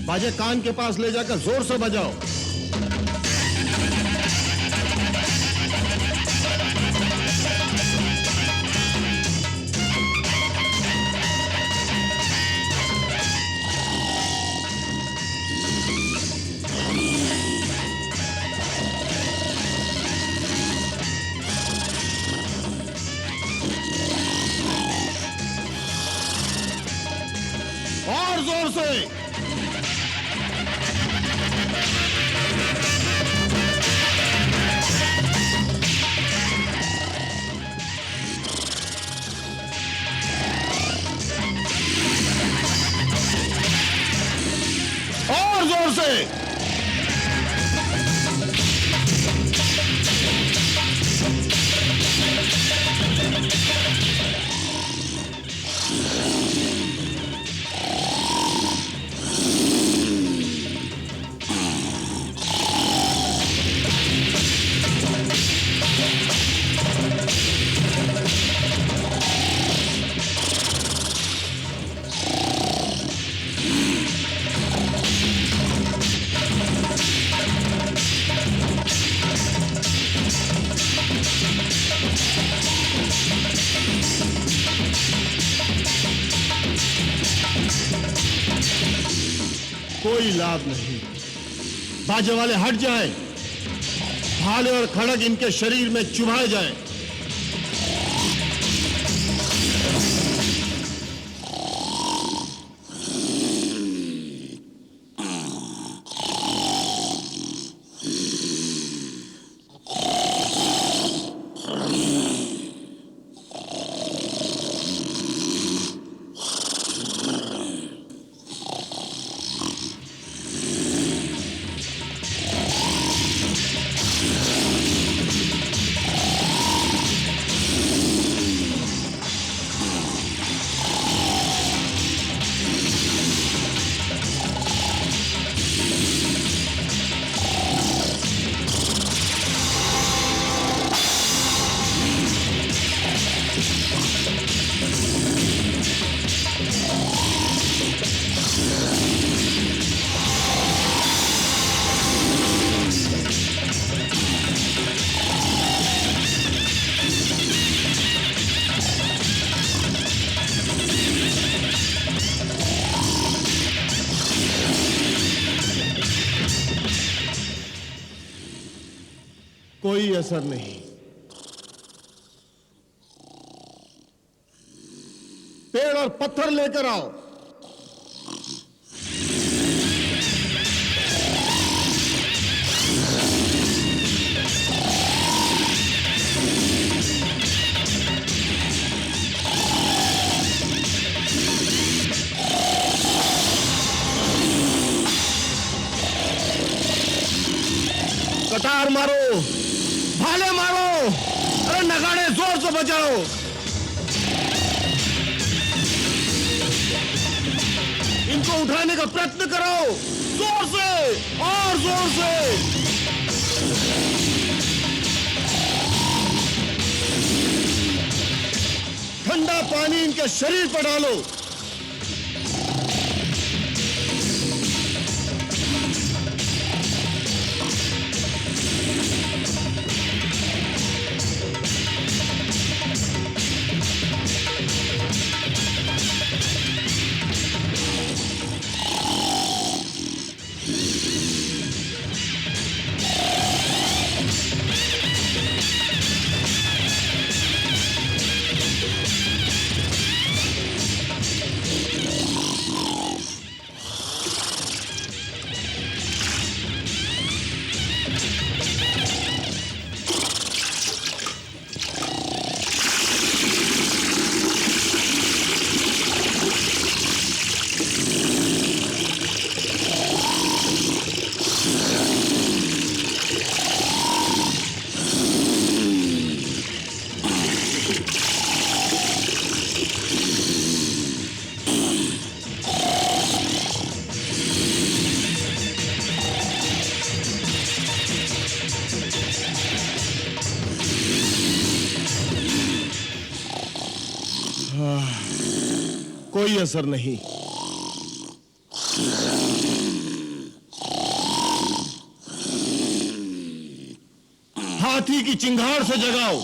बाजे कान के पास ले जाकर जोर से बजाओ। और जोर से। और जोर से। कोई लाभ नहीं। बाजे वाले हट जाएं, भाले और खड़ग इनके शरीर में चुभाए जाएं। कोई असर नहीं। पेड़ और पत्थर लेकर आओ। कटार मारो, भाले मारो, अरे नगाड़े जोर से बजाओ। इनको उठाने का प्रयत्न करो, जोर से और जोर से। ठंडा पानी इनके शरीर पर डालो। कोई असर नहीं। हाथी की चिंगार से जगाओ।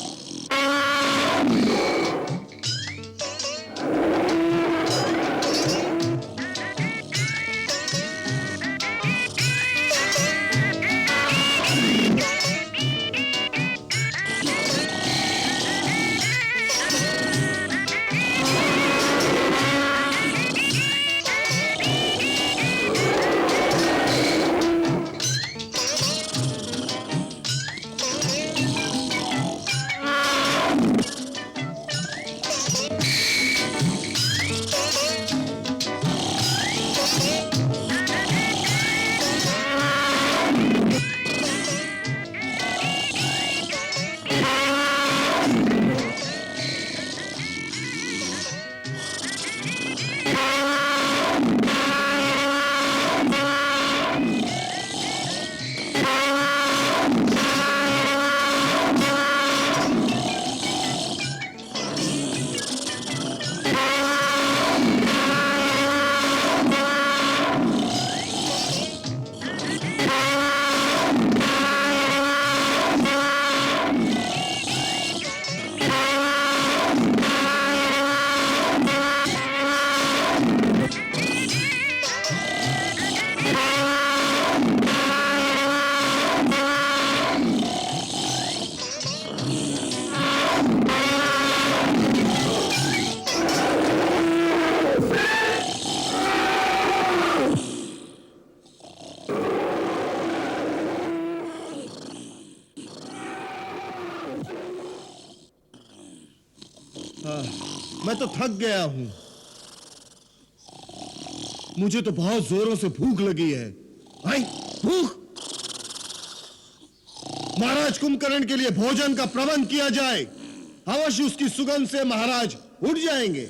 मैं तो थक गया हूं। मुझे तो बहुत जोरों से भूख लगी है। भाई भूख। महाराज कुंभकर्ण के लिए भोजन का प्रबंध किया जाए। अवश्य उसकी सुगंध से महाराज उठ जाएंगे।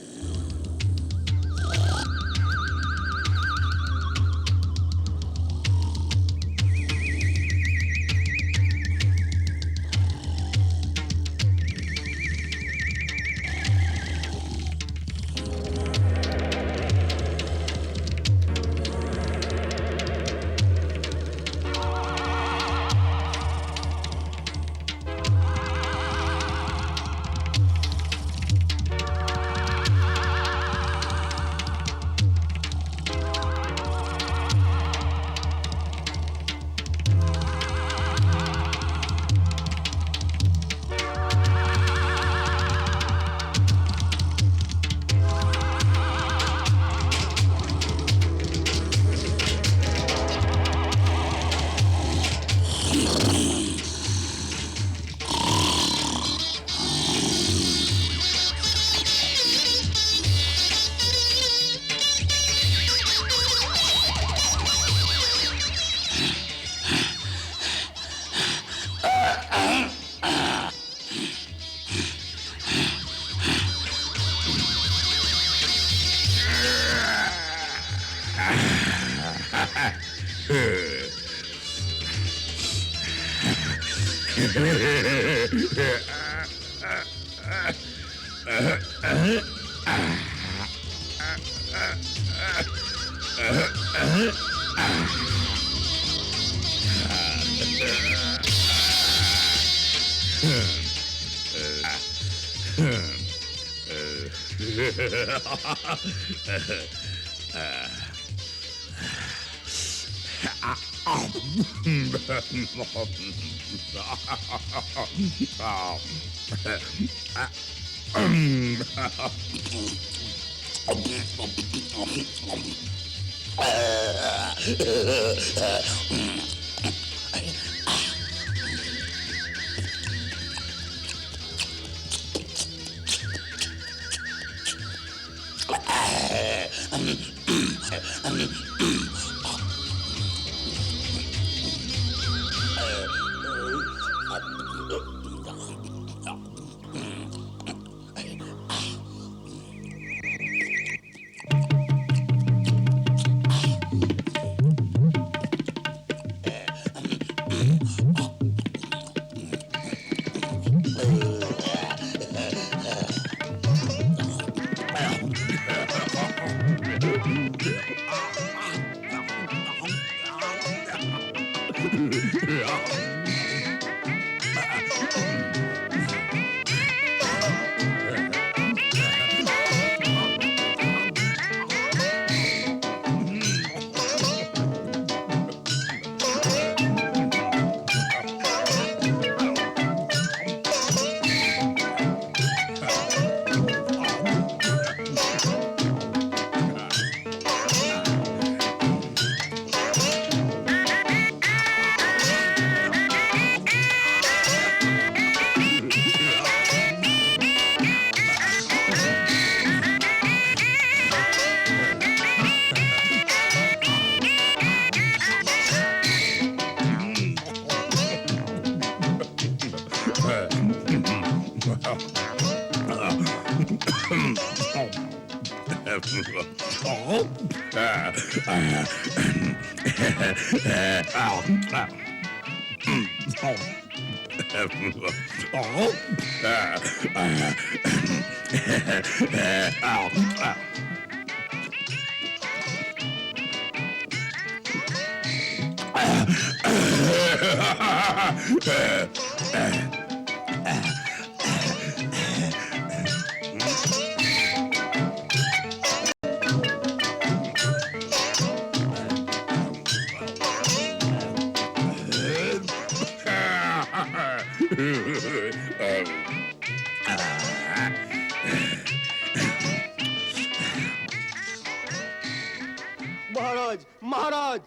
महाराज महाराज।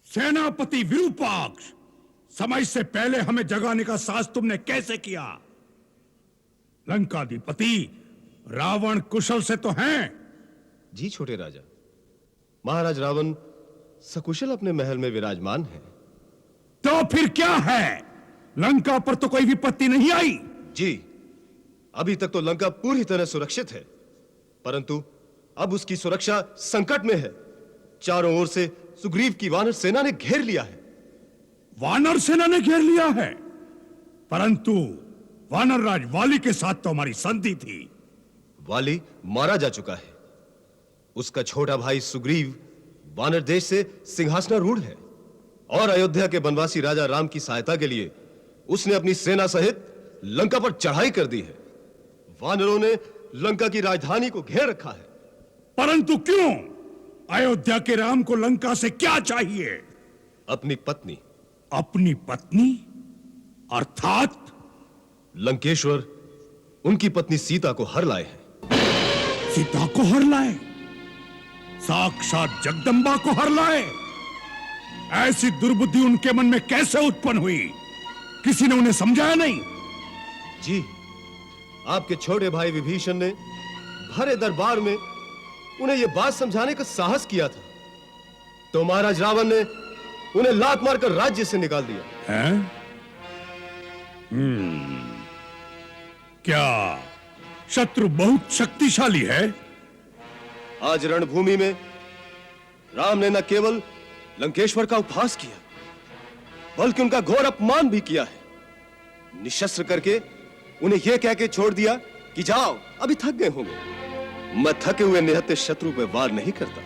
सेनापति विरूपाक्ष, समय से पहले हमें जगाने का साहस तुमने कैसे किया? लंकाधिपति रावण कुशल से तो हैं? जी छोटे राजा, महाराज रावण सकुशल अपने महल में विराजमान है। तो फिर क्या है? लंका पर तो कोई विपत्ति नहीं आई? जी, अभी तक तो लंका पूरी तरह सुरक्षित है, परंतु अब उसकी सुरक्षा संकट में है। चारों ओर से सुग्रीव की वानर सेना ने घेर लिया है। वानर सेना ने घेर लिया है? परंतु वानर राज वाली के साथ तो हमारी संधि थी। वाली मारा जा चुका है। उसका छोटा भाई सुग्रीव वानर देश से सिंहासनारूढ़ है और अयोध्या के बनवासी राजा राम की सहायता के लिए उसने अपनी सेना सहित लंका पर चढ़ाई कर दी है। वानरों ने लंका की राजधानी को घेर रखा है। परंतु क्यों? अयोध्या के राम को लंका से क्या चाहिए? अपनी पत्नी। अपनी पत्नी? अर्थात लंकेश्वर उनकी पत्नी सीता को हर लाए हैं। सीता को हर लाए? साक्षात जगदंबा को हर लाए? ऐसी दुर्बुद्धि उनके मन में कैसे उत्पन्न हुई? किसी ने उन्हें समझाया नहीं? जी, आपके छोटे भाई विभीषण ने भरे दरबार में उन्हें यह बात समझाने का साहस किया था, तो महाराज रावण ने उन्हें लात मारकर राज्य से निकाल दिया। हैं? क्या शत्रु बहुत शक्तिशाली है? आज रणभूमि में राम ने न केवल लंकेश्वर का उपहास किया, बल्कि उनका घोर अपमान भी किया है। निशस्त्र करके उन्हें यह कह के छोड़ दिया कि जाओ, अभी थक गए होंगे। मैं थके हुए निहत्थे शत्रु पर वार नहीं करता।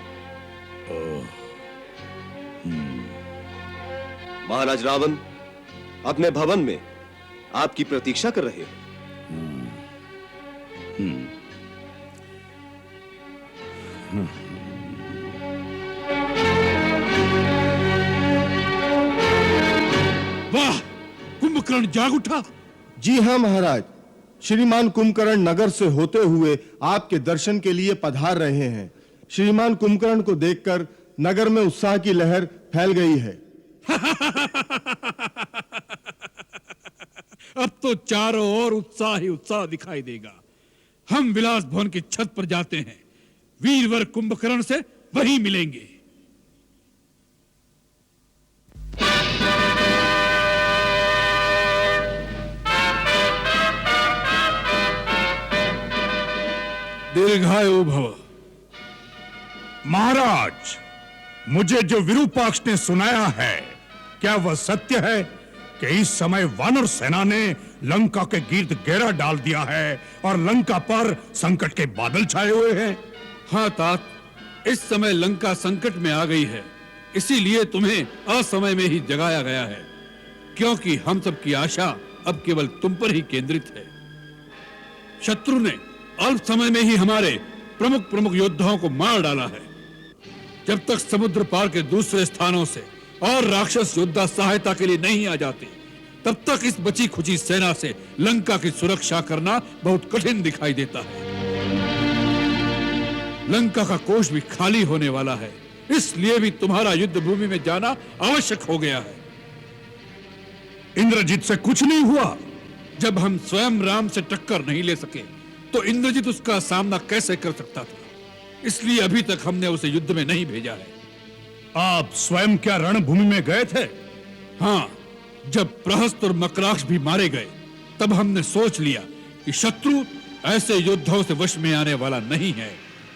महाराज रावण अपने भवन में आपकी प्रतीक्षा कर रहे हैं। वाह, कुंभकर्ण जाग उठा। जी हाँ महाराज, श्रीमान कुंभकर्ण नगर से होते हुए आपके दर्शन के लिए पधार रहे हैं। श्रीमान कुंभकर्ण को देखकर नगर में उत्साह की लहर फैल गई है। अब तो चारों ओर उत्साह ही उत्साह दिखाई देगा। हम विलास भवन की छत पर जाते हैं, वीरवर कुंभकर्ण से वहीं मिलेंगे। दीर्घायु भव। महाराज, मुझे जो विरूपाक्ष ने सुनाया है, क्या वह सत्य है कि इस समय वानर सेना ने लंका के गिर्द घेरा डाल दिया है और लंका पर संकट के बादल छाए हुए हैं? हाँ तात, इस समय लंका संकट में आ गई है, इसीलिए तुम्हें असमय में ही जगाया गया है, क्योंकि हम सब की आशा अब केवल तुम पर ही केंद्रित है। शत्रु ने अल्प समय में ही हमारे प्रमुख प्रमुख योद्धाओं को मार डाला है। जब तक समुद्र पार के दूसरे स्थानों से और राक्षस योद्धा सहायता के लिए नहीं आ जाते, तब तक इस बची खुची सेना से लंका की सुरक्षा करना बहुत कठिन दिखाई देता है। लंका का कोष भी खाली होने वाला है, इसलिए भी तुम्हारा युद्ध भूमि में जाना आवश्यक हो गया है। इंद्रजीत से कुछ नहीं हुआ? जब हम स्वयं राम से टक्कर नहीं ले सके, तो इंद्रजीत उसका सामना कैसे कर सकता था? इसलिए अभी तक हमने उसे युद्ध में नहीं भेजा है। आप स्वयं क्या रणभूमि में गए थे? हाँ, जब प्रहस्त और मकराक्ष भी मारे गए, तब हमने सोच लिया कि शत्रु ऐसे योद्धाओं से वश में आने वाला नहीं है।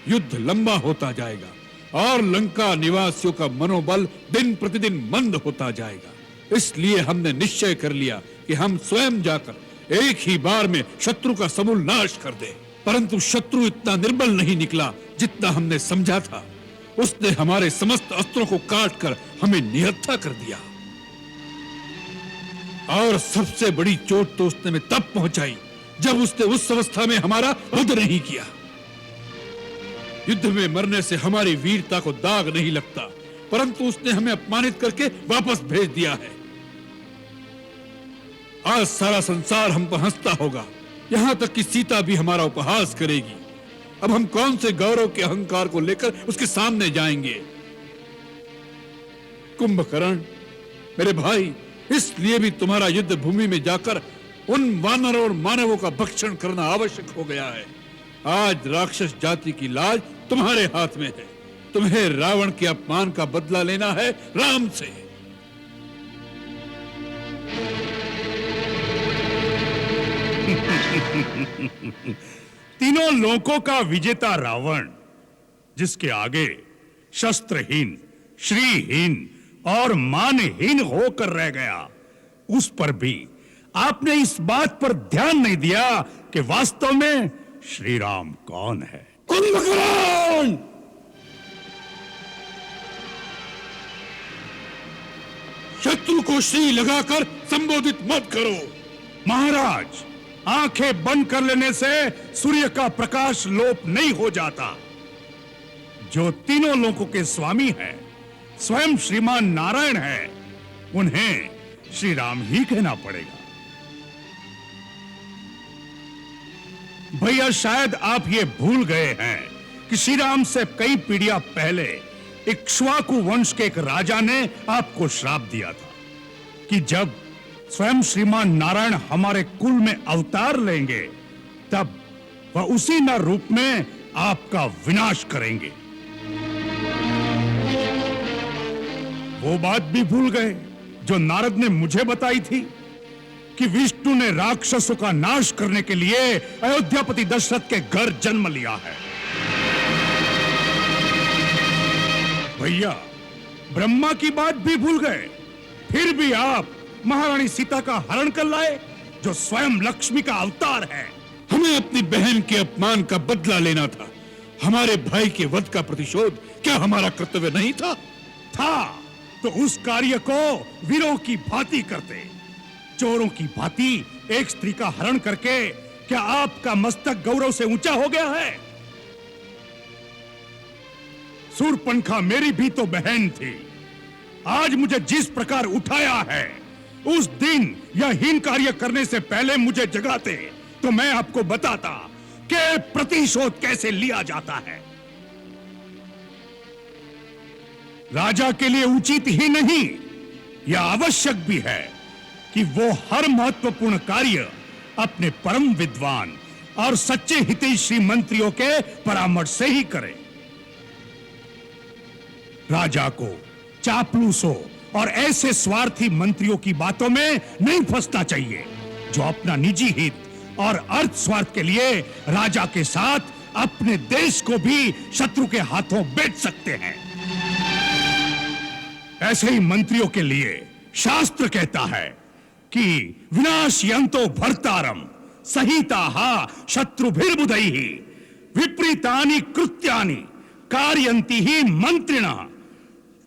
युद्ध लंबा होता जाएगा और लंका निवासियों का मनोबल दिन प्रतिदिन मंद होता जाएगा। इसलिए हमने निश्चय कर लिया कि हम स्वयं जाकर एक ही बार में शत्रु का समूल नाश कर दे। परंतु शत्रु इतना निर्बल नहीं निकला जितना हमने समझा था। उसने हमारे समस्त अस्त्रों को काटकर हमें निहत्था कर दिया। और सबसे बड़ी चोट तो उसने में तब पहुंचाई जब उसने उस अवस्था में हमारा वध नहीं किया। युद्ध में मरने से हमारी वीरता को दाग नहीं लगता, परंतु उसने हमें अपमानित करके वापस भेज दिया है। आज सारा संसार हम पर हंसता होगा, यहां तक कि सीता भी हमारा उपहास करेगी। अब हम कौन से गौरव के अहंकार को लेकर उसके सामने जाएंगे? कुंभकर्ण मेरे भाई, इसलिए भी तुम्हारा युद्ध भूमि में जाकर उन वानरों और मानवों का भक्षण करना आवश्यक हो गया है। आज राक्षस जाति की लाज तुम्हारे हाथ में है। तुम्हें रावण के अपमान का बदला लेना है राम से। तीनों लोकों का विजेता रावण, जिसके आगे शस्त्रहीन, श्रीहीन और मानहीन होकर रह गया, उस पर भी आपने इस बात पर ध्यान नहीं दिया कि वास्तव में श्री राम कौन है। कुंभकर्ण! शत्रु को श्री लगाकर संबोधित मत करो। महाराज, आंखें बंद कर लेने से सूर्य का प्रकाश लोप नहीं हो जाता। जो तीनों लोकों के स्वामी हैं, स्वयं श्रीमान नारायण हैं, उन्हें श्री राम ही कहना पड़ेगा। भैया, शायद आप ये भूल गए हैं कि श्री राम से कई पीढ़ियां पहले इक्ष्वाकु वंश के एक राजा ने आपको श्राप दिया था कि जब स्वयं श्रीमान नारायण हमारे कुल में अवतार लेंगे तब वह उसी न रूप में आपका विनाश करेंगे। वो बात भी भूल गए जो नारद ने मुझे बताई थी कि विष्णु ने राक्षसों का नाश करने के लिए अयोध्यापति दशरथ के घर जन्म लिया है। भैया, ब्रह्मा की बात भी भूल गए, फिर भी आप महारानी सीता का हरण कर लाए जो स्वयं लक्ष्मी का अवतार है। हमें अपनी बहन के अपमान का बदला लेना था। हमारे भाई के वध का प्रतिशोध क्या हमारा कर्तव्य नहीं था? तो उस कार्य को वीरों की भांति करते। चोरों की भांति एक स्त्री का हरण करके क्या आपका मस्तक गौरव से ऊंचा हो गया है? सूर्पणखा मेरी भी तो बहन थी। आज मुझे जिस प्रकार उठाया है, उस दिन यह हीन कार्य करने से पहले मुझे जगाते तो मैं आपको बताता कि प्रतिशोध कैसे लिया जाता है। राजा के लिए उचित ही नहीं, यह आवश्यक भी है कि वो हर महत्वपूर्ण कार्य अपने परम विद्वान और सच्चे हितैषी मंत्रियों के परामर्श से ही करे। राजा को चापलूसों और ऐसे स्वार्थी मंत्रियों की बातों में नहीं फंसना चाहिए जो अपना निजी हित और अर्थ स्वार्थ के लिए राजा के साथ अपने देश को भी शत्रु के हाथों बेच सकते हैं। ऐसे ही मंत्रियों के लिए शास्त्र कहता है कि विनाशयन्तो भर्तारम सहिताहा शत्रुभिर्बुधैः विपरीतानि कृत्यानि कारयन्ति ही मंत्रिणः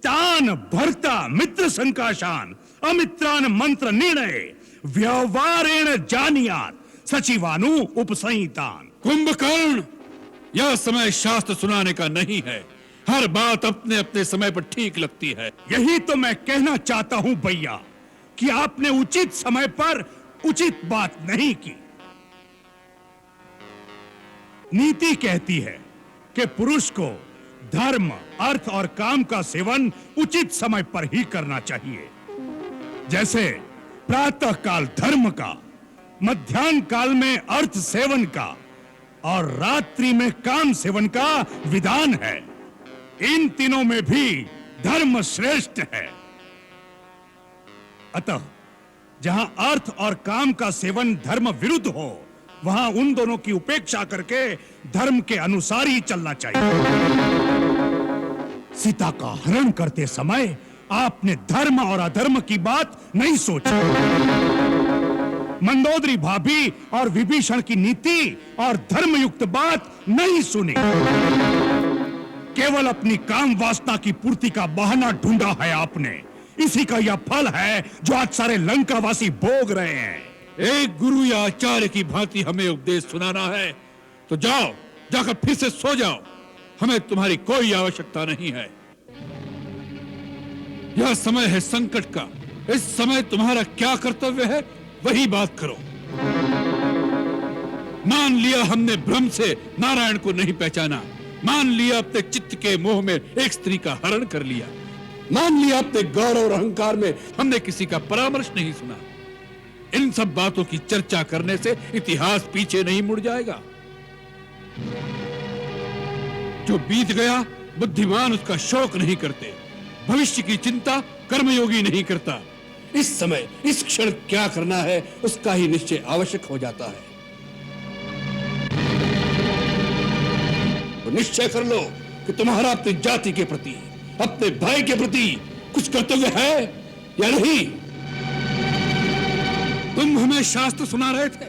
तान भर्ता मित्र संकाशान अमित्रान मंत्र निर्णय व्यवहारेण जानियात सचिवानु उपसंहितान। कुंभकर्ण, यह समय शास्त्र सुनाने का नहीं है। हर बात अपने अपने समय पर ठीक लगती है। यही तो मैं कहना चाहता हूं भैया कि आपने उचित समय पर उचित बात नहीं की। नीति कहती है कि पुरुष को धर्म, अर्थ और काम का सेवन उचित समय पर ही करना चाहिए। जैसे प्रातः काल धर्म का, मध्याह्न काल में अर्थ सेवन का और रात्रि में काम सेवन का विधान है। इन तीनों में भी धर्म श्रेष्ठ है। अतः जहां अर्थ और काम का सेवन धर्म विरुद्ध हो, वहां उन दोनों की उपेक्षा करके धर्म के अनुसार ही चलना चाहिए। सीता का हरण करते समय आपने धर्म और अधर्म की बात नहीं सोची। मंदोदरी भाभी और विभीषण की नीति और धर्मयुक्त बात नहीं सुनी। केवल अपनी काम वासना की पूर्ति का बहाना ढूंढा है आपने। इसी का यह फल है जो आज सारे लंकावासी भोग रहे हैं। एक गुरु या आचार्य की भांति हमें उपदेश सुनाना है तो जाओ, जाकर फिर से सो जाओ। हमें तुम्हारी कोई आवश्यकता नहीं है। यह समय है संकट का। इस समय तुम्हारा क्या कर्तव्य है वही बात करो। मान लिया हमने भ्रम से नारायण को नहीं पहचाना, मान लिया अपने चित्त के मोह में एक स्त्री का हरण कर लिया, मान लिया अपने गौरव और अहंकार में हमने किसी का परामर्श नहीं सुना। इन सब बातों की चर्चा करने से इतिहास पीछे नहीं मुड़ जाएगा। जो बीत गया बुद्धिमान उसका शोक नहीं करते, भविष्य की चिंता कर्मयोगी नहीं करता। इस समय इस क्षण क्या करना है उसका ही निश्चय आवश्यक हो जाता है। तो निश्चय कर लो कि तुम्हारा अपनी जाति के प्रति, अपने भाई के प्रति कुछ कर्तव्य है या नहीं। तुम हमें शास्त्र सुना रहे थे।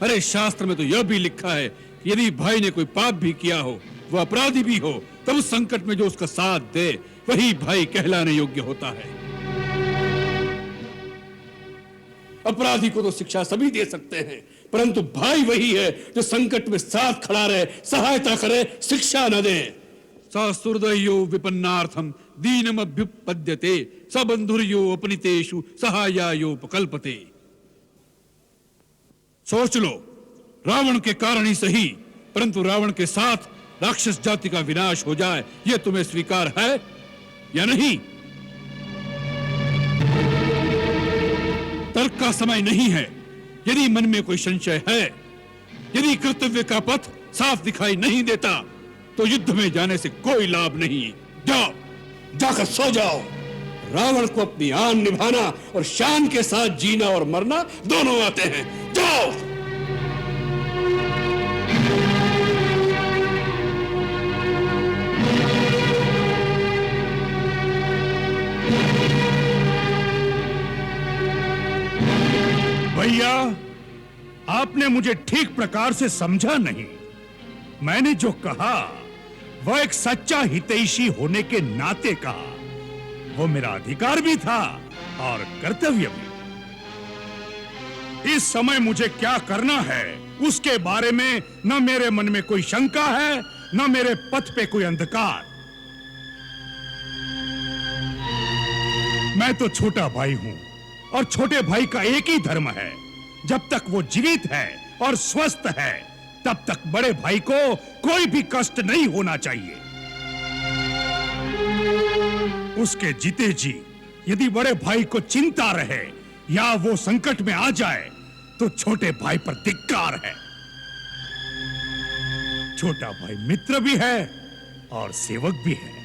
अरे शास्त्र में तो यह भी लिखा है कि यदि भाई ने कोई पाप भी किया हो, वह अपराधी भी हो, तब उस संकट में जो उसका साथ दे वही भाई कहलाने योग्य होता है। अपराधी को तो शिक्षा सभी दे सकते हैं, परंतु भाई वही है जो संकट में साथ खड़ा रहे, सहायता करे, शिक्षा न दे। ससुहृदयो विपन्नार्थम दीनमभ्युपद्यते सबंधुर्यो अपनितेषु सहायायोपकल्पते। सोच लो, रावण के कारण ही सही, परंतु रावण के साथ राक्षस जाति का विनाश हो जाए, यह तुम्हें स्वीकार है? या नहीं? तर्क का समय नहीं है। यदि मन में कोई संशय है, यदि कर्तव्य का पथ साफ दिखाई नहीं देता, तो युद्ध में जाने से कोई लाभ नहीं। जाओ, जाकर सो जाओ। रावण को अपनी आन निभाना और शान के साथ जीना और मरना दोनों आते हैं। जाओ। भैया, आपने मुझे ठीक प्रकार से समझा नहीं। मैंने जो कहा वह एक सच्चा हितैषी होने के नाते कहा। वो मेरा अधिकार भी था और कर्तव्य भी। इस समय मुझे क्या करना है उसके बारे में न मेरे मन में कोई शंका है, न मेरे पथ पे कोई अंधकार। मैं तो छोटा भाई हूं और छोटे भाई का एक ही धर्म है। जब तक वो जीवित है और स्वस्थ है, तब तक बड़े भाई को कोई भी कष्ट नहीं होना चाहिए। उसके जीते जी यदि बड़े भाई को चिंता रहे या वो संकट में आ जाए, तो छोटे भाई पर धिक्कार है। छोटा भाई मित्र भी है और सेवक भी है।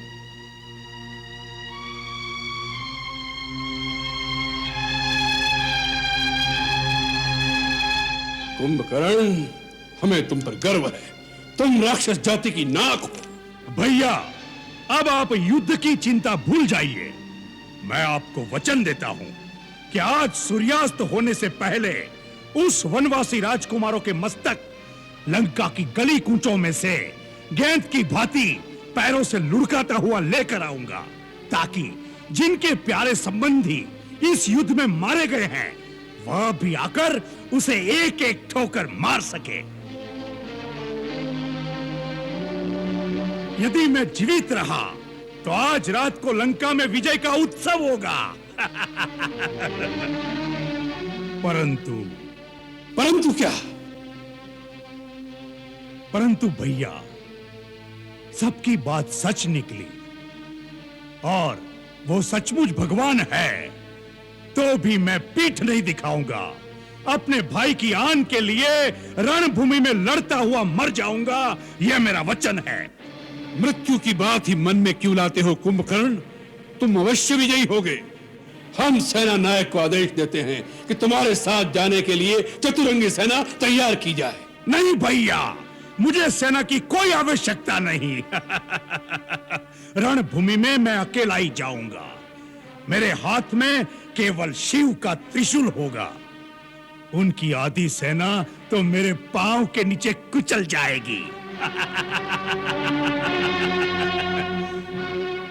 कुंभकर्ण, हमें तुम पर गर्व है। तुम राक्षस जाति की नाक हो। भैया, अब आप युद्ध की चिंता भूल जाइए। मैं आपको वचन देता हूं कि आज सूर्यास्त होने से पहले उस वनवासी राजकुमारों के मस्तक लंका की गली कूचों में से गेंद की भांति पैरों से लुढ़काता हुआ लेकर आऊंगा, ताकि जिनके प्यारे संबंधी इस युद्ध में मारे गए हैं, वह भी आकर उसे एक एक ठोकर मार सके। यदि मैं जीवित रहा तो आज रात को लंका में विजय का उत्सव होगा। परंतु क्या? परंतु भैया, सबकी बात सच निकली और वो सचमुच भगवान है, तो भी मैं पीठ नहीं दिखाऊंगा। अपने भाई की आन के लिए रणभूमि में लड़ता हुआ मर जाऊंगा, यह मेरा वचन है। मृत्यु की बात ही मन में क्यों लाते हो कुंभकर्ण? तुम अवश्य विजयी होगे। हम सेना नायक को आदेश देते हैं कि तुम्हारे साथ जाने के लिए चतुरंगी सेना तैयार की जाए। नहीं भैया, मुझे सेना की कोई आवश्यकता नहीं। रणभूमि में मैं अकेला ही जाऊंगा। मेरे हाथ में केवल शिव का त्रिशूल होगा। उनकी आधी सेना तो मेरे पांव के नीचे कुचल जाएगी।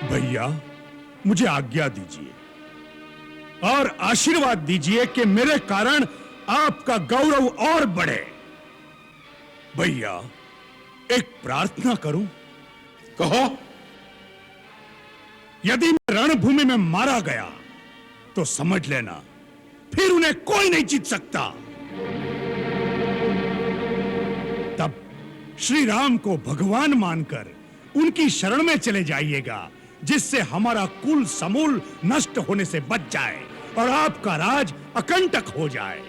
भैया, मुझे आज्ञा दीजिए और आशीर्वाद दीजिए कि मेरे कारण आपका गौरव और बढ़े। भैया, एक प्रार्थना करूं? कहो। यदि मैं रणभूमि में मारा गया तो समझ लेना फिर उन्हें कोई नहीं जीत सकता। तब श्री राम को भगवान मानकर उनकी शरण में चले जाइएगा, जिससे हमारा कुल समूल नष्ट होने से बच जाए और आपका राज अकंटक हो जाए।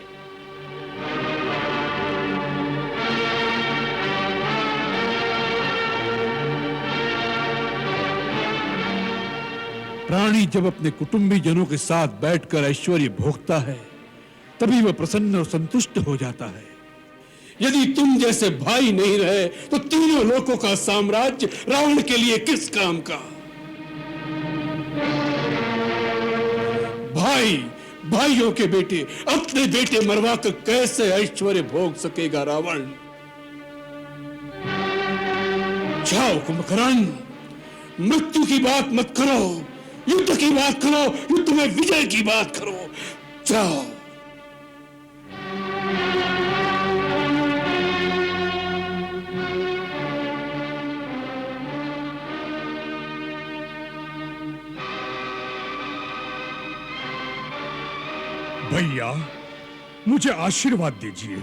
प्राणी जब अपने कुटुंबी जनों के साथ बैठकर ऐश्वर्य भोगता है, तभी वह प्रसन्न और संतुष्ट हो जाता है। यदि तुम जैसे भाई नहीं रहे तो तीनों लोकों का साम्राज्य रावण के लिए किस काम का? भाई भाइयों के बेटे अपने बेटे मरवा कर कैसे ऐश्वर्य भोग सकेगा रावण? जाओ कुंभकर्ण, मृत्यु की बात मत करो, युद्ध की बात करो, युद्ध में विजय की बात करो। जाओ। भैया, मुझे आशीर्वाद दीजिए।